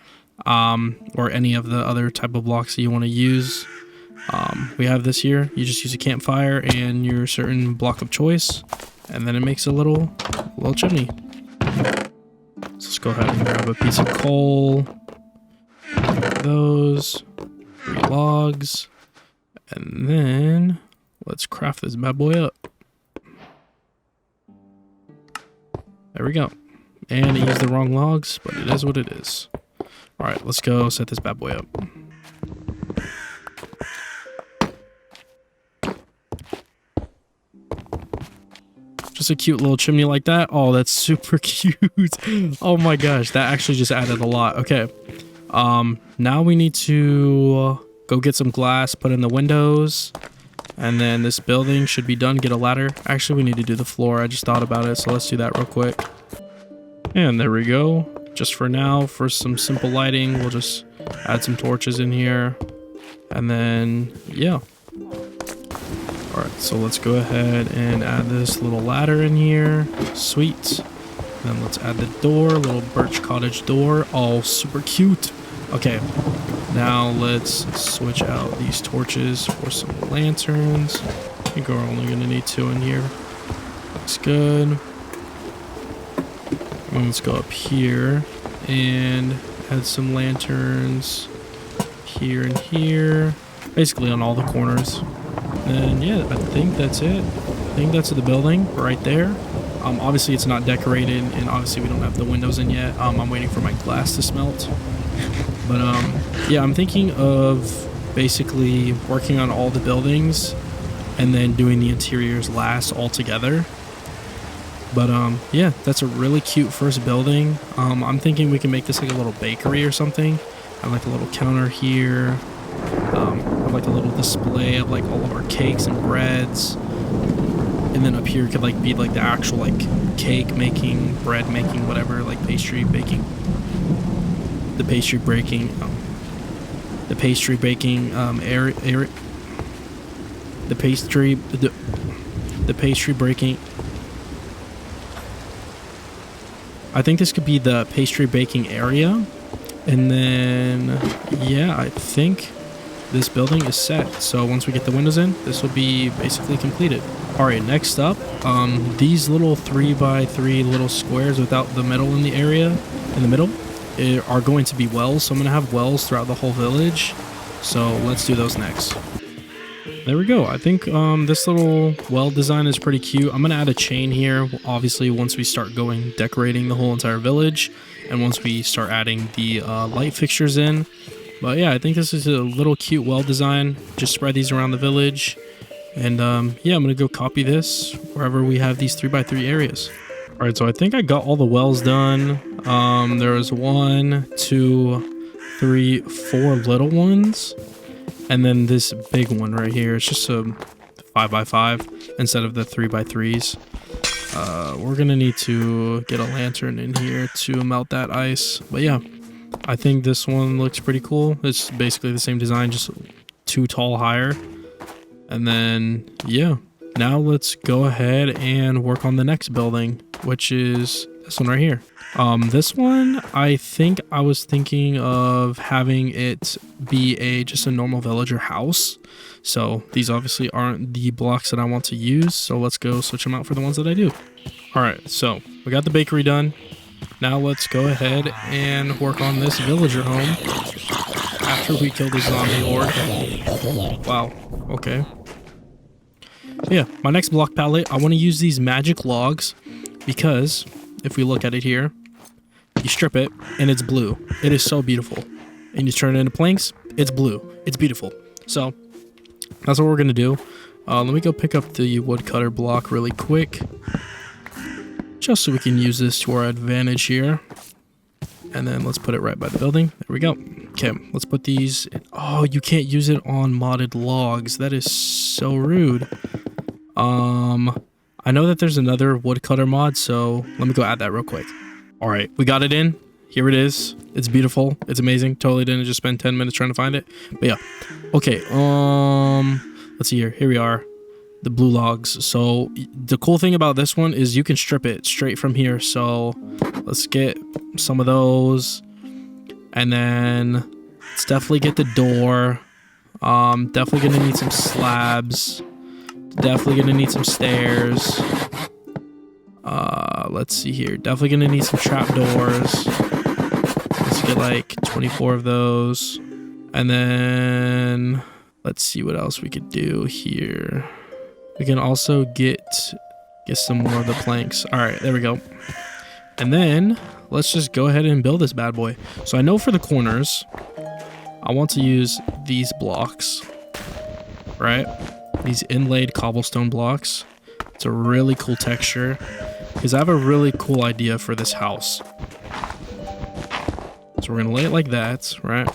or any of the other type of blocks that you want to use. We have this here. You just use a campfire and your certain block of choice, and then it makes a little chimney. So let's go ahead and grab a piece of coal, those 3 logs, and then let's craft this bad boy up. There we go. And I used the wrong logs, but it is what it is. Alright, let's go set this bad boy up. Just a cute little chimney like that. Oh, that's super cute. Oh my gosh, that actually just added a lot. Okay. Now we need to go get some glass, put in the windows. And then this building should be done. Get a ladder. Actually, we need to do the floor. I just thought about it, so let's do that real quick. And there we go. Just for now, for some simple lighting, we'll just add some torches in here. And then, yeah. Alright, so let's go ahead and add this little ladder in here. Sweet. Then let's add the door, little birch cottage door. Oh, super cute. Okay. Now let's switch out these torches for some lanterns. I think we're only going to need 2 in here. Looks good. And let's go up here and add some lanterns here and here. Basically on all the corners. And yeah, I think that's it. I think that's the building right there. Obviously it's not decorated, and obviously we don't have the windows in yet. I'm waiting for my glass to smelt. But yeah, I'm thinking of basically working on all the buildings and then doing the interiors last all together. But yeah, that's a really cute first building. I'm thinking we can make this like a little bakery or something. Have like a little counter here. Have like a little display of like all of our cakes and breads. And then up here could like be like the actual like cake making, bread making, whatever, like pastry baking. The pastry baking area. The pastry baking I think this could be the pastry baking area. And then yeah, I think this building is set. So once we get the windows in, this will be basically completed. All right, next up, these little 3x3 little squares without the middle in the area, in the middle, are going to be wells. So I'm gonna have wells throughout the whole village. So let's do those next. There we go. I think this little well design is pretty cute. I'm gonna add a chain here, obviously once we start going decorating the whole entire village, and once we start adding the light fixtures in. But yeah, I think this is a little cute well design. Just spread these around the village. And yeah, I'm gonna go copy this wherever we have these 3x3 areas. All right, so I think I got all the wells done. There was 1, 2, 3, 4 little ones, and then this big one right here. It's just a 5x5 instead of the 3x3s. We're gonna need to get a lantern in here to melt that ice. But yeah, I think this one looks pretty cool. It's basically the same design, just 2 tall higher. And then yeah, now let's go ahead and work on the next building, which is this one right here. This one, I think I was thinking of having it be just a normal villager house. So these obviously aren't the blocks that I want to use. So let's go switch them out for the ones that I do. All right, so we got the bakery done. Now let's go ahead and work on this villager home. after we kill the zombie horde. Wow. Okay. Yeah, my next block palette, I want to use these magic logs because if we look at it here, you strip it and it's blue. It is so beautiful. And you turn it into planks, it's blue. It's beautiful. So that's what we're going to do. Let me go pick up the woodcutter block really quick, just so we can use this to our advantage here. And then let's put it right by the building. There we go. Okay, let's put these in. Oh, you can't use it on modded logs. That is so rude. I know that there's another woodcutter mod, so let me go add that real quick. All right, we got it in. Here it is. It's beautiful. It's amazing. Totally didn't just spend 10 minutes trying to find it. But yeah. Okay, let's see here. Here we are. The blue logs. So the cool thing about this one is you can strip it straight from here. So let's get some of those. And then let's definitely get the door. Definitely gonna need some slabs. Definitely gonna need some stairs. Let's see here. Definitely gonna need some trapdoors. Let's get like 24 of those. And then let's see what else we could do here. We can also get some more of the planks. All right, there we go. And then let's just go ahead and build this bad boy. So I know for the corners, I want to use these blocks, right? These inlaid cobblestone blocks. It's a really cool texture because I have a really cool idea for this house. So we're gonna lay it like that, right?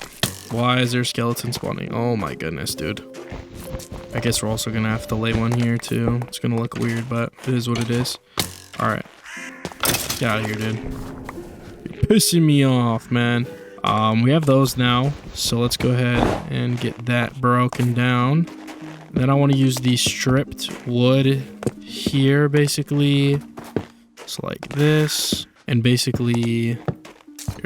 Why is there skeleton spawning? Oh my goodness, dude. I guess we're also gonna have to lay one here too. It's gonna look weird, but it is what it is. All right, get out of here, dude. You're pissing me off, man. We have those now, so let's go ahead and get that broken down. Then I want to use the stripped wood here, basically. So like this, and basically, here,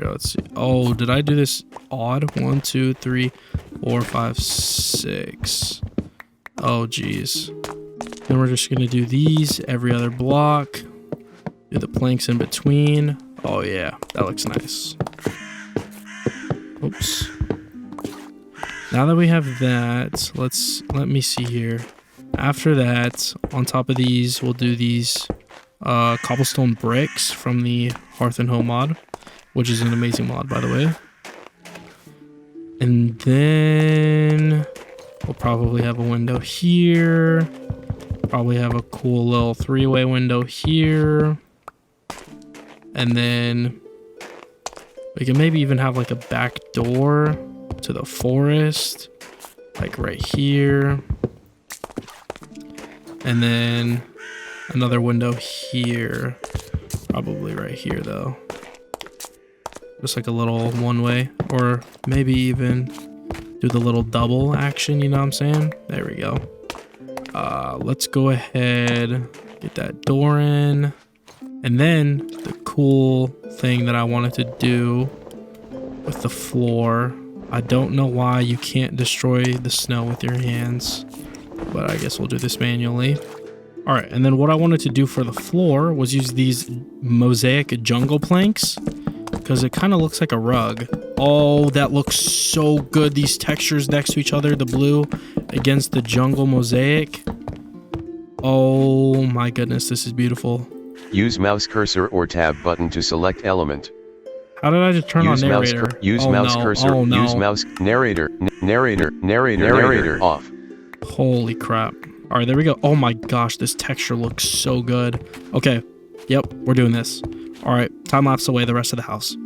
let's see. Oh, did I do this odd? 1, 2, 3, 4, 5, 6. Oh, geez. Then we're just gonna do these every other block. Do the planks in between. Oh yeah, that looks nice. Oops. Now that we have that, let me see here. After that, on top of these, we'll do these cobblestone bricks from the Hearth and Home mod, which is an amazing mod, by the way. And then we'll probably have a window here. Probably have a cool little 3-way window here. And then we can maybe even have like a back door to the forest, like right here. And then another window here. Probably right here though. Just like a little 1-way, or maybe even do the little double action, you know what I'm saying? There we go. Let's go ahead, get that door in. And then the cool thing that I wanted to do with the floor, I don't know why you can't destroy the snow with your hands, but I guess we'll do this manually. All right, and then what I wanted to do for the floor was use these mosaic jungle planks, because it kind of looks like a rug. Oh, that looks so good. These textures next to each other, the blue against the jungle mosaic. Oh my goodness, this is beautiful. Use mouse cursor or tab button to select element. How did I just turn on narrator? Use mouse cursor. Oh, no. Use mouse narrator off. Holy crap. All right, there we go. Oh my gosh, this texture looks so good. Okay, yep, we're doing this. All right, time lapse away the rest of the house.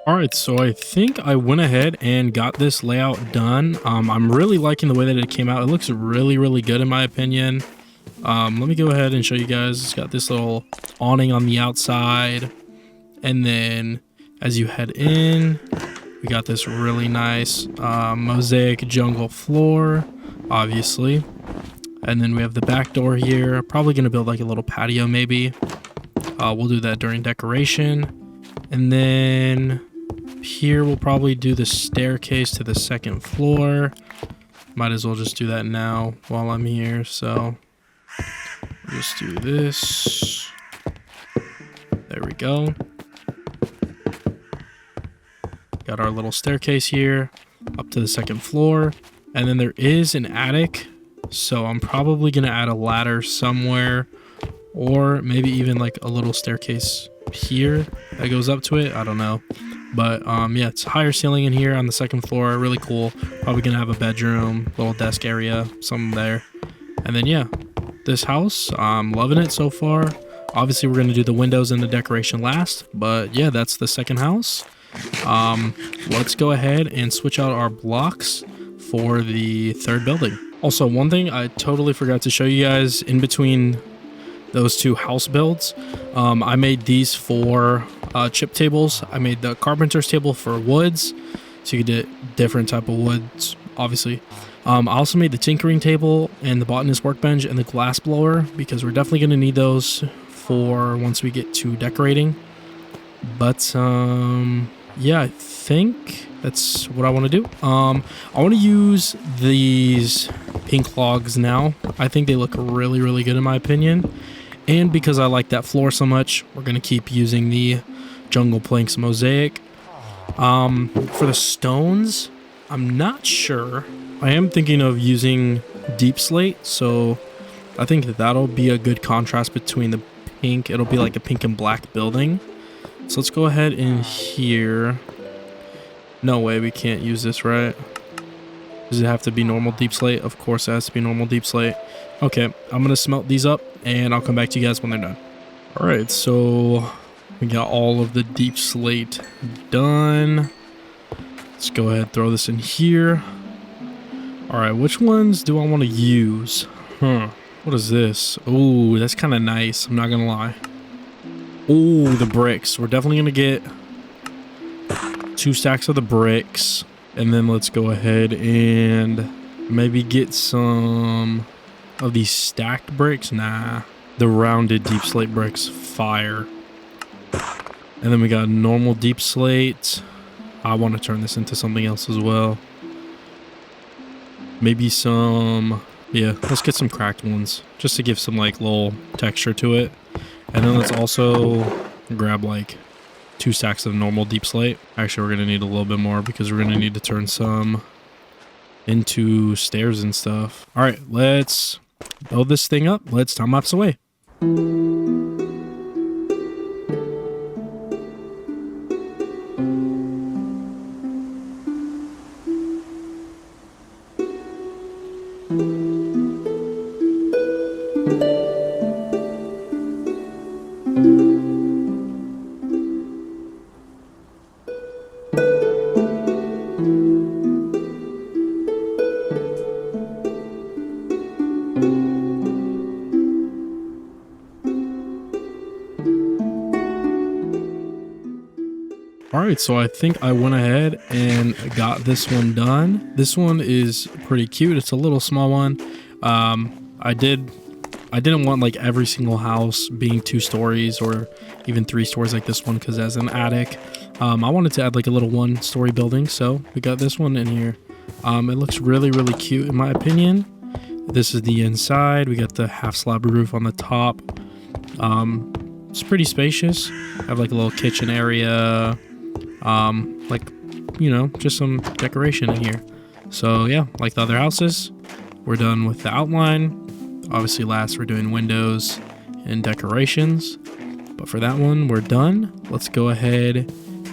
Alright, so I think I went ahead and got this layout done. I'm really liking the way that it came out. It looks really, really good in my opinion. Let me go ahead and show you guys. It's got this little awning on the outside. And then as you head in, we got this really nice mosaic jungle floor, obviously. And then we have the back door here. Probably going to build like a little patio maybe. We'll do that during decoration. And then here we'll probably do the staircase to the second floor. Might as well just do that now while I'm here. So just do this. There we go. Got our little staircase here up to the second floor. And then there is an attic. So I'm probably going to add a ladder somewhere, or maybe even like a little staircase here that goes up to it. I don't know. But yeah, it's higher ceiling in here on the second floor. Really cool. Probably going to have a bedroom, little desk area, something there. And then yeah, this house, I'm loving it so far. Obviously, we're going to do the windows and the decoration last. But yeah, that's the second house. Let's go ahead and switch out our blocks for the third building. Also, one thing I totally forgot to show you guys in between those two house builds, I made these 4 chip tables. I made the carpenter's table for woods, so you could get different type of woods, obviously. I also made the tinkering table and the botanist workbench and the glass blower, because we're definitely going to need those for once we get to decorating. But yeah, I think that's what I want to do. I want to use these pink logs now. I think they look really, really good in my opinion. And because I like that floor so much, we're going to keep using the jungle planks mosaic. For the stones, I'm not sure. I am thinking of using deep slate, so I think that'll be a good contrast between the pink. It'll be like a pink and black building. So let's go ahead in here. No way, we can't use this, right? Does it have to be normal deep slate? Of course it has to be normal deep slate. Okay, I'm going to smelt these up and I'll come back to you guys when they're done. Alright, so we got all of the deep slate done. Let's go ahead and throw this in here. Alright, which ones do I want to use? What is this? Oh, that's kind of nice. I'm not going to lie. Oh, the bricks. We're definitely going to get 2 stacks of the bricks. And then let's go ahead and maybe get some of these stacked bricks. Nah, the rounded deep slate bricks, fire. And then we got normal deep slate. I want to turn this into something else as well. Maybe some, yeah, let's get some cracked ones just to give some like little texture to it. And then let's also grab like 2 stacks of normal deep slate. Actually, we're going to need a little bit more because we're going to need to turn some into stairs and stuff. All right, let's build this thing up. Let's time lapse away. Alright, so I think I went ahead and got this one done. This one is pretty cute. It's a little small one. I didn't want like every single house being 2 stories or even 3 stories like this one because as an attic, I wanted to add like a little 1-story building. So we got this one in here. It looks really, really cute in my opinion. This is the inside. We got the half slab roof on the top. It's pretty spacious. I have like a little kitchen area. Like, you know, just some decoration in here. So yeah, like the other houses, we're done with the outline. Obviously last we're doing windows and decorations, but for that one we're done. Let's go ahead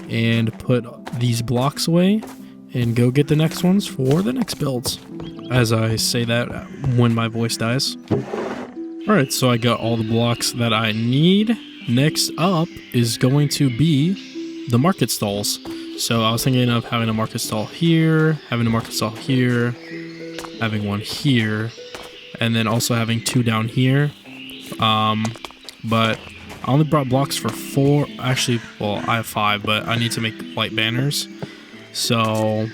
and put these blocks away and go get the next ones for the next builds. As I say that when my voice dies. Alright, so I got all the blocks that I need. Next up is going to be the market stalls. So I was thinking of having a market stall here, having a market stall here, having one here, and then also having 2 down here. But I only brought blocks for 4. Actually, well, I have 5, but I need to make white banners. So,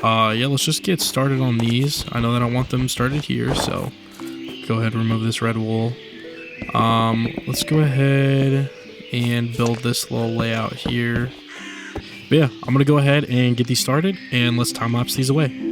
yeah, let's just get started on these. I know that I want them started here, so go ahead and remove this red wool. Let's go ahead and build this little layout here. But yeah, I'm gonna go ahead and get these started, and let's time lapse these away.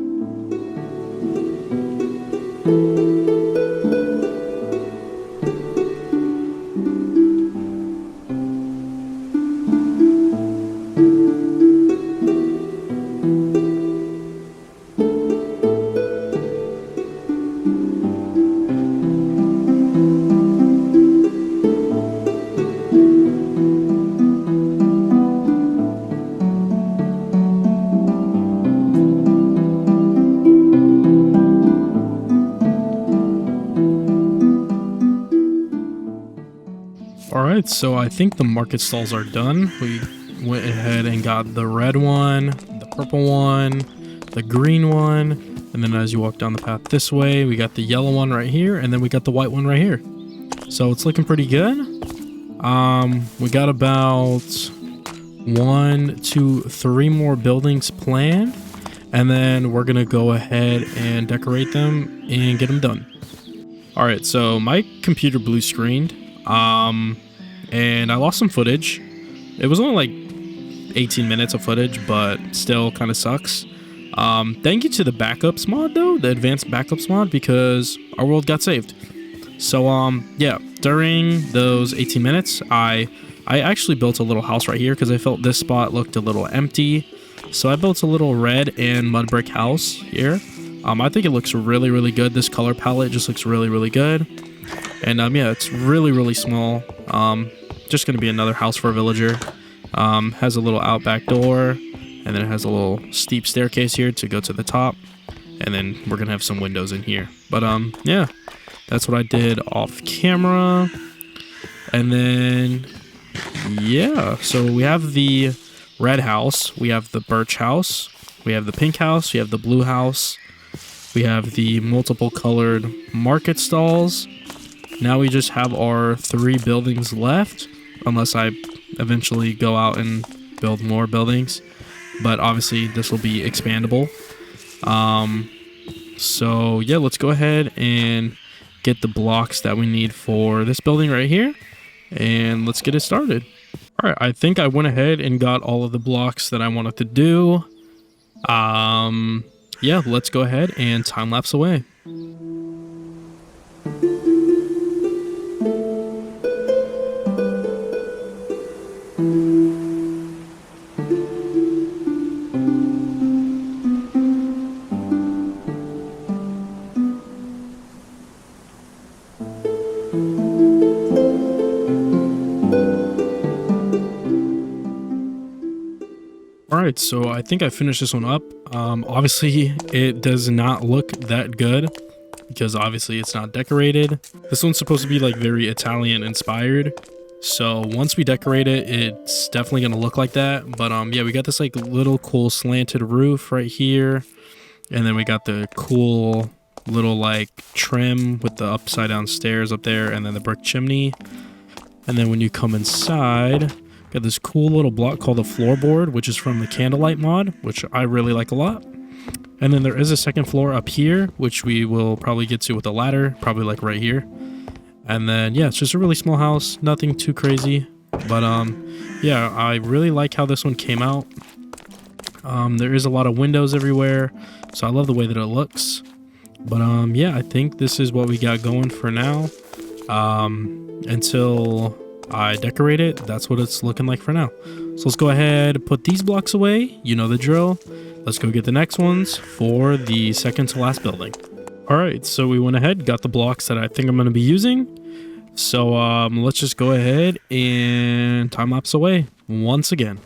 Alright, so I think the market stalls are done. We went ahead and got the red one, the purple one, the green one, and then as you walk down the path this way, we got the yellow one right here, and then we got the white one right here. So it's looking pretty good. We got about 1, 2, 3 more buildings planned, and then we're gonna go ahead and decorate them and get them done. Alright, so my computer blue screened. And I lost some footage. It was only like 18 minutes of footage, but still kind of sucks. Thank you to the backups mod though, the advanced backups mod, because our world got saved. So yeah, during those 18 minutes, I actually built a little house right here because I felt this spot looked a little empty. So I built a little red and mud brick house here. I think it looks really, really good. This color palette just looks really, really good. And yeah, it's really, really small. Just gonna be another house for a villager. Has a little outback door, and then it has a little steep staircase here to go to the top. And then we're gonna have some windows in here. But yeah, that's what I did off camera. And then yeah, so we have the red house, we have the birch house, we have the pink house, we have the blue house, we have the multiple colored market stalls. Now we just have our 3 buildings left, unless I eventually go out and build more buildings. But obviously this will be expandable. So yeah, let's go ahead and get the blocks that we need for this building right here. And let's get it started. All right, I think I went ahead and got all of the blocks that I wanted to do. Yeah, let's go ahead and time lapse away. Alright, so I think I finished this one up. Obviously, it does not look that good because obviously it's not decorated. This one's supposed to be like very Italian inspired. So once we decorate it, it's definitely going to look like that. But yeah, we got this like little cool slanted roof right here. And then we got the cool little like trim with the upside down stairs up there and then the brick chimney. And then when you come inside, got this cool little block called the floorboard, which is from the candlelight mod, which I really like a lot. And then there is a second floor up here, which we will probably get to with a ladder, probably like right here. And then yeah, it's just a really small house, nothing too crazy. But yeah, I really like how this one came out. There is a lot of windows everywhere, so I love the way that it looks. But yeah, I think this is what we got going for now. Until I decorate it, that's what it's looking like for now. So let's go ahead, put these blocks away. You know the drill. Let's go get the next ones for the second to last building. All right, so we went ahead, got the blocks that I think I'm going to be using. So let's just go ahead and time lapse away once again.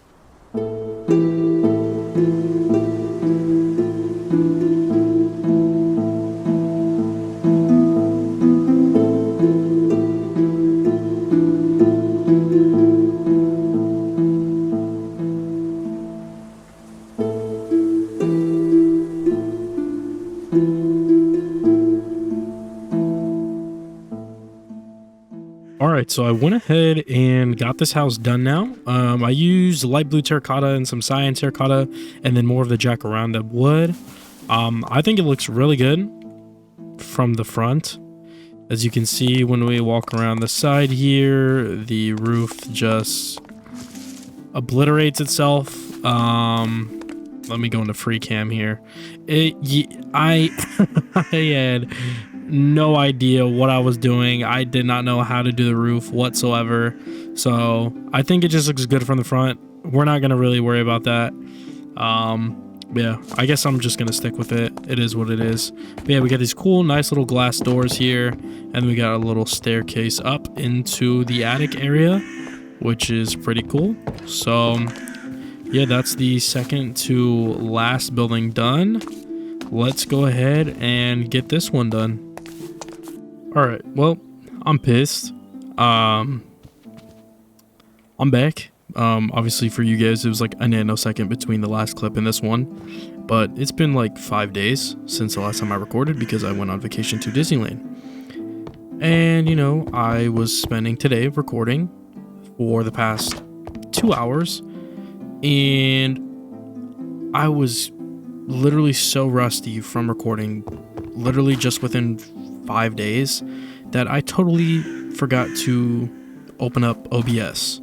Alright, right, so I went ahead and got this house done now. I used light blue terracotta and some cyan terracotta, and then more of the jacaranda wood. I think it looks really good from the front. As you can see, when we walk around the side here, the roof just obliterates itself. Let me go into free cam here. I had no idea what I was doing. I did not know how to do the roof whatsoever. So I think it just looks good from the front. We're not going to really worry about that. Yeah, I guess I'm just going to stick with it. It is what it is. But yeah, we got these cool, nice little glass doors here. And we got a little staircase up into the attic area, which is pretty cool. So yeah, that's the second to last building done. Let's go ahead and get this one done. All right, well, I'm pissed. I'm back. Obviously for you guys, it was like a nanosecond between the last clip and this one, but it's been like 5 days since the last time I recorded because I went on vacation to Disneyland. And, you know, I was spending today recording for the past 2 hours, and I was literally so rusty from recording literally just within 5 days that I totally forgot to open up OBS.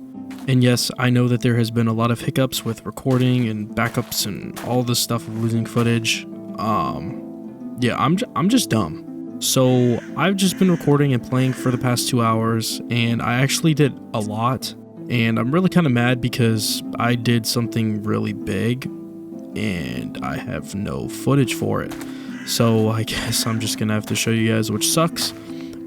And yes, I know that there has been a lot of hiccups with recording and backups and all this stuff of losing footage. Yeah, I'm just dumb. So I've just been recording and playing for the past 2 hours, and I actually did a lot. And I'm really kind of mad because I did something really big and I have no footage for it. So I guess I'm just gonna have to show you guys, which sucks,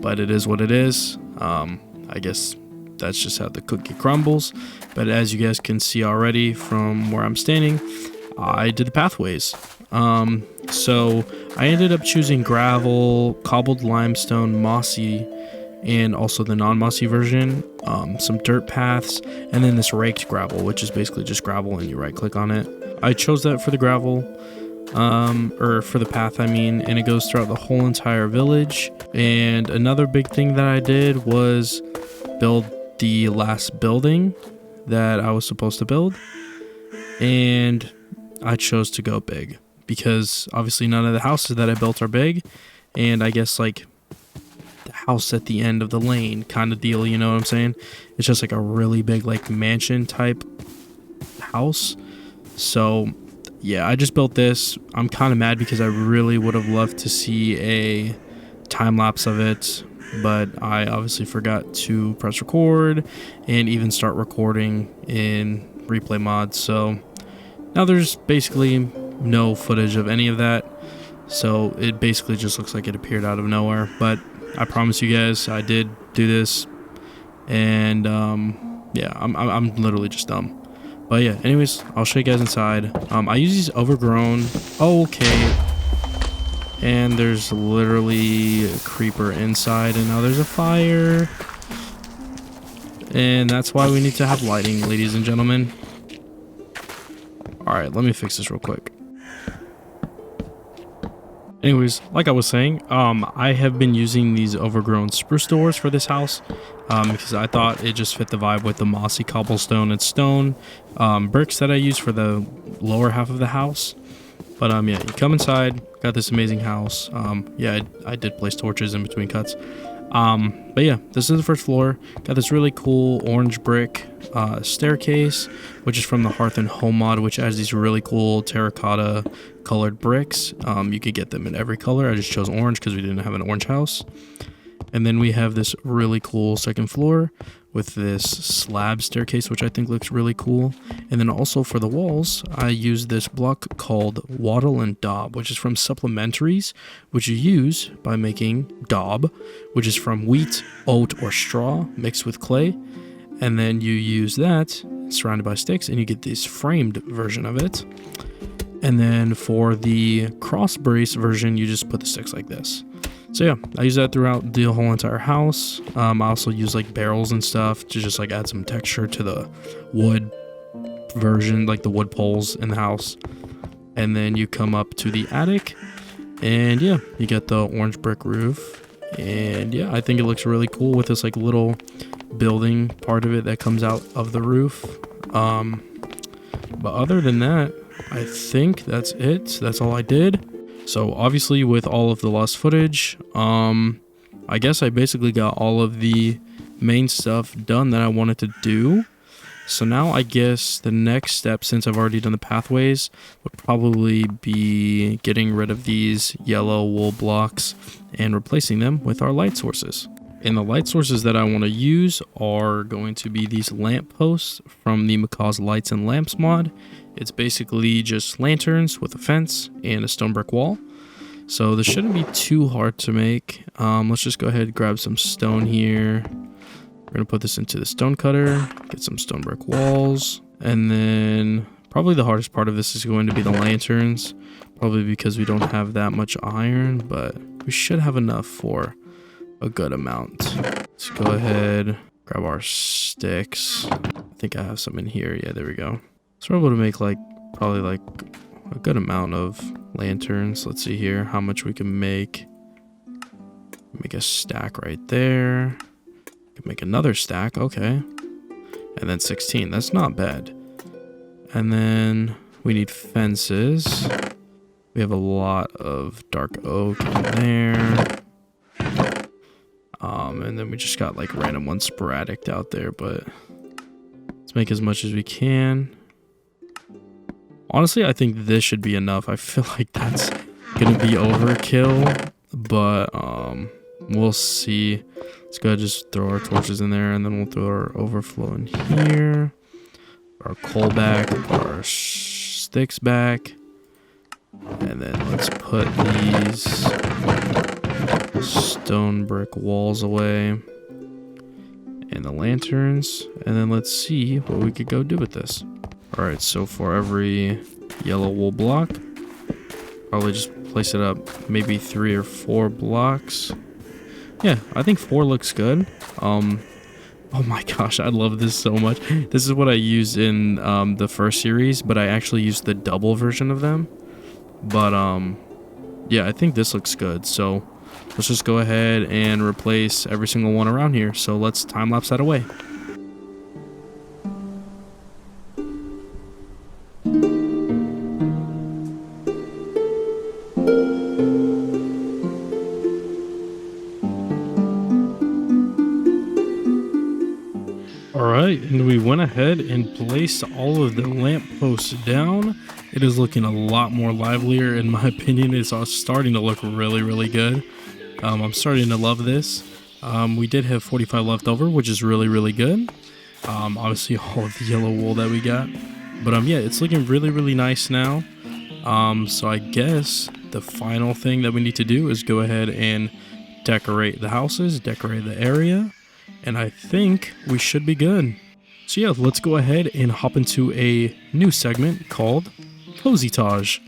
but it is what it is. I guess that's just how the cookie crumbles. But as you guys can see already from where I'm standing, I did the pathways. So I ended up choosing gravel, cobbled limestone, mossy, and also the non-mossy version, some dirt paths, and then this raked gravel, which is basically just gravel and you right click on it. I chose that for the gravel, or for the path, I mean, and it goes throughout the whole entire village. And another big thing that I did was build the last building that I was supposed to build, and I chose to go big because obviously none of the houses that I built are big, and I guess like the house at the end of the lane kind of deal, you know what I'm saying? It's just like a really big like mansion type house. So yeah, I just built this. I'm kind of mad because I really would have loved to see a time lapse of it, but I obviously forgot to press record and even start recording in replay mod. So now there's basically no footage of any of that. So it basically just looks like it appeared out of nowhere, but I promise you guys I did do this. And yeah, I'm literally just dumb. But yeah, anyways, I'll show you guys inside. I use these overgrown. Oh, okay. And there's literally a creeper inside, and now there's a fire. And that's why we need to have lighting, ladies and gentlemen. Alright, let me fix this real quick. Anyways, like I was saying, I have been using these overgrown spruce doors for this house, because I thought it just fit the vibe with the mossy cobblestone and stone bricks that I use for the lower half of the house. But yeah, you come inside, got this amazing house. Yeah, I did place torches in between cuts. But yeah, this is the first floor. Got this really cool orange brick staircase, which is from the Hearth and Home mod, which has these really cool terracotta colored bricks. You could get them in every color. I just chose orange because we didn't have an orange house. And then we have this really cool second floor with this slab staircase, which I think looks really cool. And then also for the walls, I use this block called wattle and daub, which is from supplementaries, which you use by making daub, which is from wheat, oat, or straw mixed with clay. And then you use that surrounded by sticks, and you get this framed version of it. And then for the cross brace version, you just put the sticks like this. So yeah, I use that throughout the whole entire house. I also use like barrels and stuff to just like add some texture to the wood version, like the wood poles in the house. And then you come up to the attic, and yeah, you get the orange brick roof. And yeah, I think it looks really cool with this like little building part of it that comes out of the roof. But other than that, I think that's it. That's all I did. So obviously with all of the lost footage, I guess I basically got all of the main stuff done that I wanted to do. So now I guess the next step, since I've already done the pathways, would probably be getting rid of these yellow wool blocks and replacing them with our light sources. And the light sources that I want to use are going to be these lamp posts from the Macaw's Lights and Lamps mod. It's basically just lanterns with a fence and a stone brick wall. So this shouldn't be too hard to make. Let's just go ahead and grab some stone here. We're going to put this into the stone cutter, get some stone brick walls, and then probably the hardest part of this is going to be the lanterns, probably because we don't have that much iron, but we should have enough for a good amount. Let's go ahead, grab our sticks. I think I have some in here. Yeah, there we go. So we're able to make probably a good amount of lanterns. Let's see here how much we can make. Make a stack right there. Make another stack, okay. And then 16, that's not bad. And then we need fences. We have a lot of dark oak in there. And then we just got random ones sporadic out there, but let's make as much as we can. Honestly, I think this should be enough. I feel like that's gonna be overkill, but we'll see. Let's go ahead and just throw our torches in there, and then we'll throw our overflow in here. Our coal back, our sticks back. And then let's put these stone brick walls away. And the lanterns. And then let's see what we could go do with this. Alright, so for every yellow wool block, probably just place it up maybe 3 or 4 blocks. Yeah, I think 4 looks good. Oh my gosh, I love this so much. This is what I used in the first series, but I actually used the double version of them. But yeah, I think this looks good. So let's just go ahead and replace every single one around here. So let's time lapse that away. Alright, and we went ahead and placed all of the lamp posts down. It is looking a lot more livelier, in my opinion. It's starting to look really good. I'm starting to love this. We did have 45 left over, which is really good. Obviously all of the yellow wool that we got. But yeah, it's looking really nice now. So I guess the final thing that we need to do is go ahead and decorate the houses, decorate the area. And I think we should be good. So yeah, let's go ahead and hop into a new segment called Cozytage.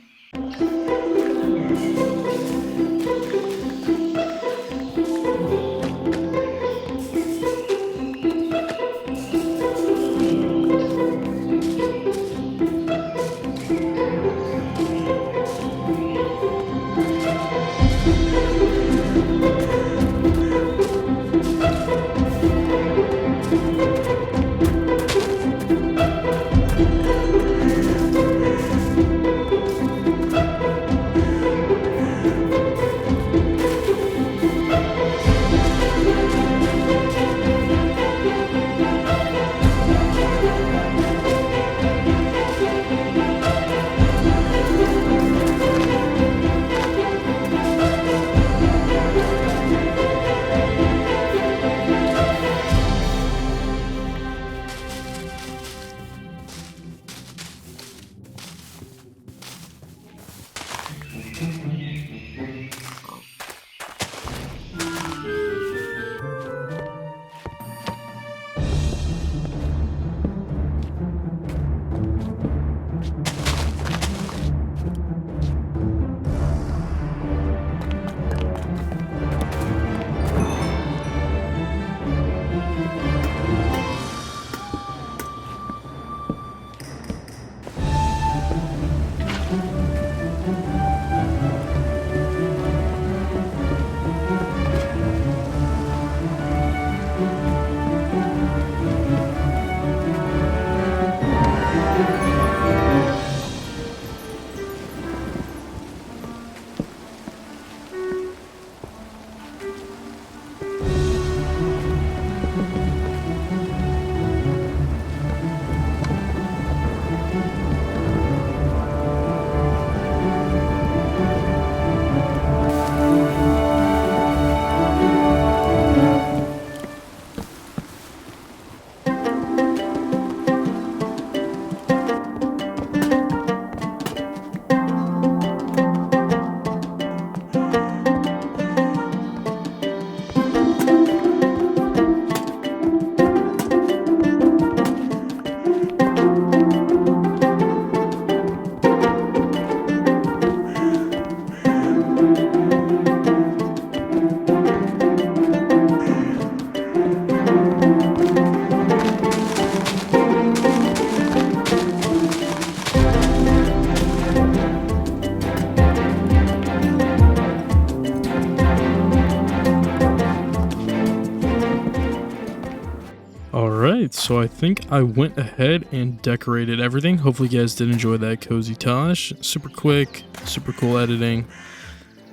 so I think I went ahead and decorated everything. Hopefully you guys did enjoy that Cozytage. Super quick, super cool editing.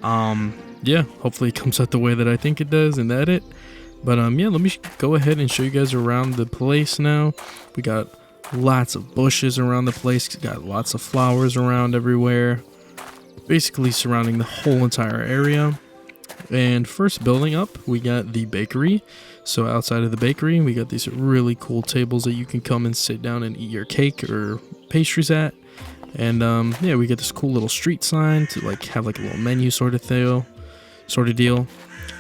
Yeah, hopefully it comes out the way that I think it does in the edit. But yeah, let me go ahead and show you guys around the place now. We got lots of bushes around the place. Got lots of flowers around everywhere. Basically surrounding the whole entire area. And first building up, we got the bakery. So outside of the bakery, we got these really cool tables that you can come and sit down and eat your cake or pastries at. And yeah, we get this cool little street sign to like have like a little menu sort of deal.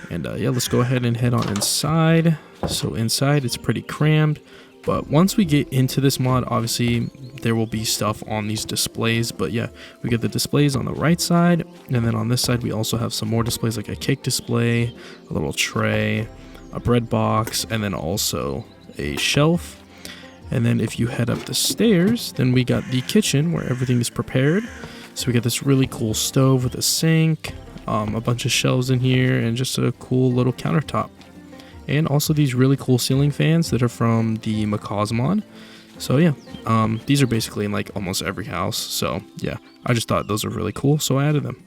And yeah, let's go ahead and head on inside. So inside it's pretty crammed, but once we get into this mod, obviously there will be stuff on these displays. But yeah, we get the displays on the right side, and then on this side we also have some more displays like a cake display, a little tray, a bread box, and then also a shelf. And then if you head up the stairs, then we got the kitchen where everything is prepared. So we got this really cool stove with a sink, a bunch of shelves in here, and just a cool little countertop. And also these really cool ceiling fans that are from the Macaw's mod. So yeah, these are basically in like almost every house. So yeah, I just thought those were really cool, so I added them.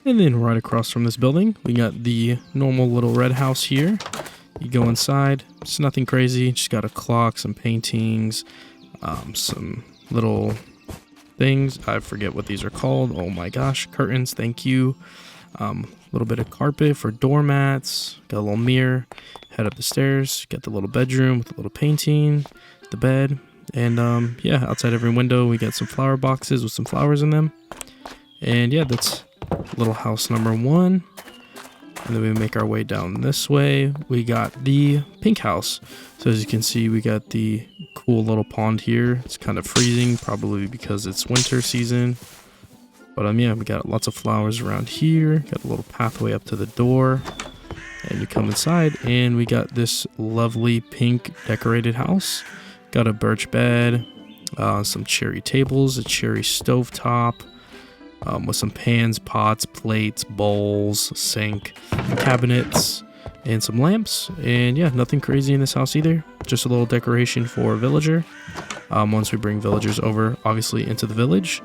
And then right across from this building, we got the normal little red house here. You go inside, it's nothing crazy, just got a clock, some paintings, some little things. I forget what these are called. Oh my gosh, curtains, thank you. A little bit of carpet for doormats, got a little mirror. Head up the stairs, got the little bedroom with a little painting, the bed, and yeah, outside every window we got some flower boxes with some flowers in them. And yeah, that's little house number 1. And then we make our way down this way. We got the pink house. So as you can see, we got the cool little pond here. It's kind of freezing, probably because it's winter season. But yeah, we got lots of flowers around here. Got a little pathway up to the door. And you come inside and we got this lovely pink decorated house. Got a birch bed, some cherry tables, a cherry stovetop, with some pans, pots, plates, bowls, sink, cabinets, and some lamps. And yeah, nothing crazy in this house either. Just a little decoration for a villager. Once we bring villagers over, obviously, into the village.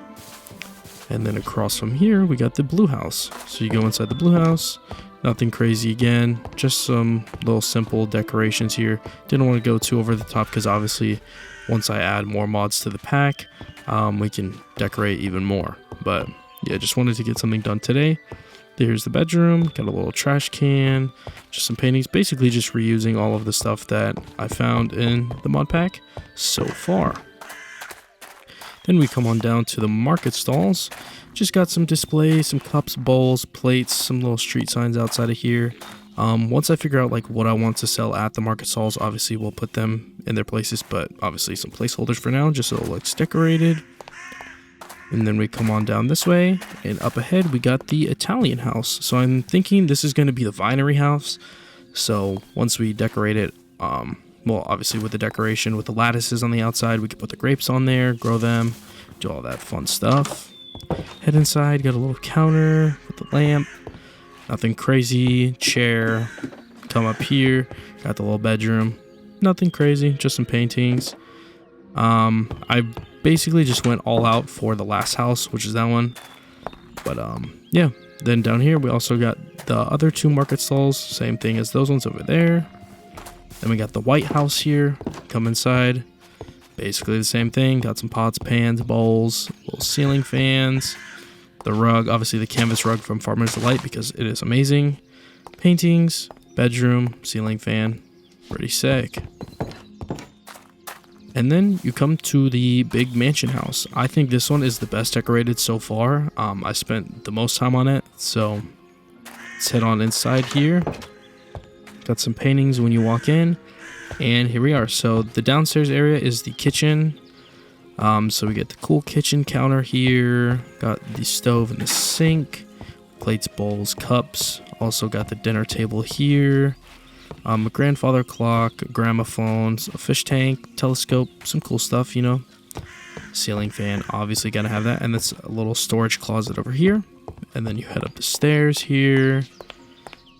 And then across from here, we got the blue house. So you go inside the blue house. Nothing crazy again, just some little simple decorations here. Didn't want to go too over the top because obviously once I add more mods to the pack, we can decorate even more. But yeah, just wanted to get something done today. There's the bedroom, got a little trash can, just some paintings, basically just reusing all of the stuff that I found in the mod pack so far. Then we come on down to the market stalls. Just got some displays, some cups, bowls, plates, some little street signs outside of here. Once I figure out like what I want to sell at the market stalls, obviously we'll put them in their places, but obviously some placeholders for now, just so it looks decorated. And then we come on down this way, and up ahead we got the Italian house. So I'm thinking this is going to be the vinery house. So once we decorate it, well, obviously with the decoration, with the lattices on the outside, we can put the grapes on there, grow them, do all that fun stuff. Head inside, got a little counter with the lamp, nothing crazy, chair. Come up here, got the little bedroom, nothing crazy, just some paintings. I basically just went all out for the last house, which is that one. But yeah, then down here we also got the other 2 market stalls, same thing as those ones over there. Then we got the white house here. Come inside, basically the same thing. Got some pots, pans, bowls, little ceiling fans, the rug, obviously the canvas rug from Farmer's Delight because it is amazing. Paintings, bedroom, ceiling fan, pretty sick. And then you come to the big mansion house. I think this one is the best decorated so far. I spent the most time on it, so let's head on inside here. Got some paintings when you walk in, and here we are. So the downstairs area is the kitchen. So we get the cool kitchen counter here, got the stove and the sink, plates, bowls, cups. Also got the dinner table here, a grandfather clock, gramophone, a fish tank, telescope, some cool stuff, you know. Ceiling fan, obviously gotta have that, and that's a little storage closet over here. And then you head up the stairs here,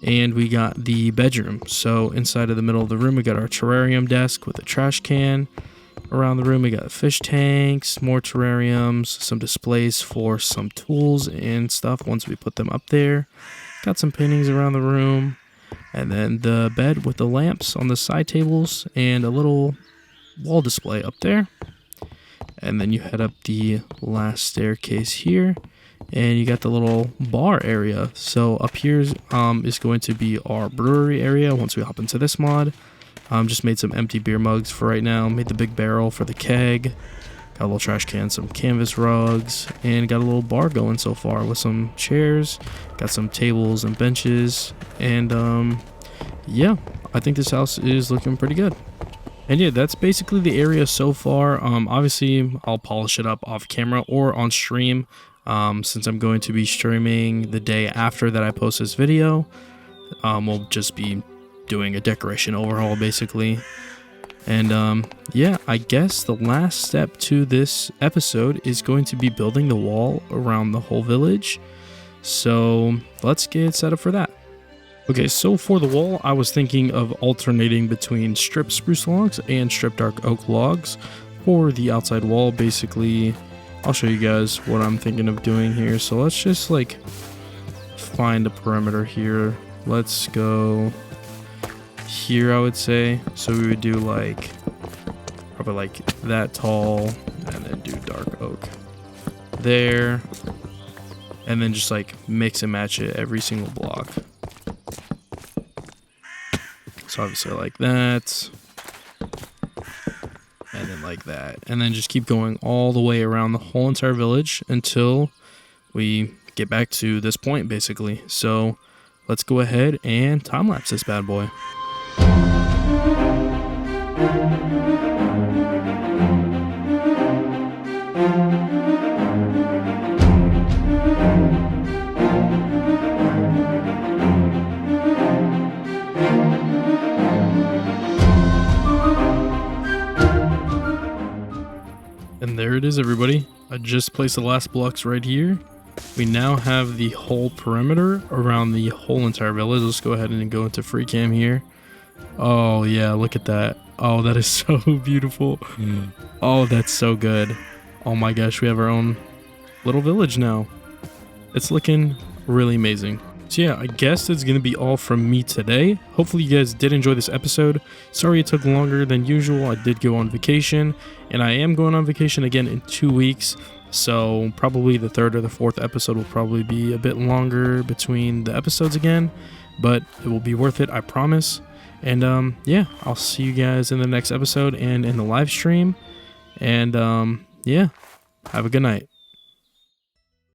And we got the bedroom. So inside of the middle of the room, we got our terrarium desk with a trash can. Around the room, we got fish tanks, more terrariums, some displays for some tools and stuff once we put them up there. Got some paintings around the room. And then the bed with the lamps on the side tables and a little wall display up there. And then you head up the last staircase here. And you got the little bar area. So up here is going to be our brewery area once we hop into this mod. Just made some empty beer mugs for right now. Made the big barrel for the keg. Got a little trash can, some canvas rugs, and got a little bar going so far with some chairs. Got some tables and benches. And yeah, I think this house is looking pretty good. And yeah, that's basically the area so far. Obviously, I'll polish it up off camera or on stream. Since I'm going to be streaming the day after that I post this video, we'll just be doing a decoration overhaul basically. And yeah, I guess the last step to this episode is going to be building the wall around the whole village. So let's get set up for that. Okay, so for the wall, I was thinking of alternating between stripped spruce logs and stripped dark oak logs for the outside wall. Basically, I'll show you guys what I'm thinking of doing here. So let's just like find a perimeter here. Let's go here, I would say. So we would do like probably like that tall and then do dark oak there. And then just like mix and match it every single block. So obviously like that. And then like that. And then just keep going all the way around the whole entire village until we get back to this point basically. So let's go ahead and time lapse this bad boy. And there it is, everybody. I just placed the last blocks right here. We now have the whole perimeter around the whole entire village. Let's go ahead and go into free cam here. Oh yeah, look at that. Oh, that is so beautiful. Oh, that's so good. Oh my gosh, we have our own little village now. It's looking really amazing. So yeah, I guess that's going to be all from me today. Hopefully you guys did enjoy this episode. Sorry it took longer than usual. I did go on vacation, and I am going on vacation again in 2 weeks. So probably the third or the fourth episode will probably be a bit longer between the episodes again, but it will be worth it, I promise. And yeah, I'll see you guys in the next episode and in the live stream. And yeah, have a good night.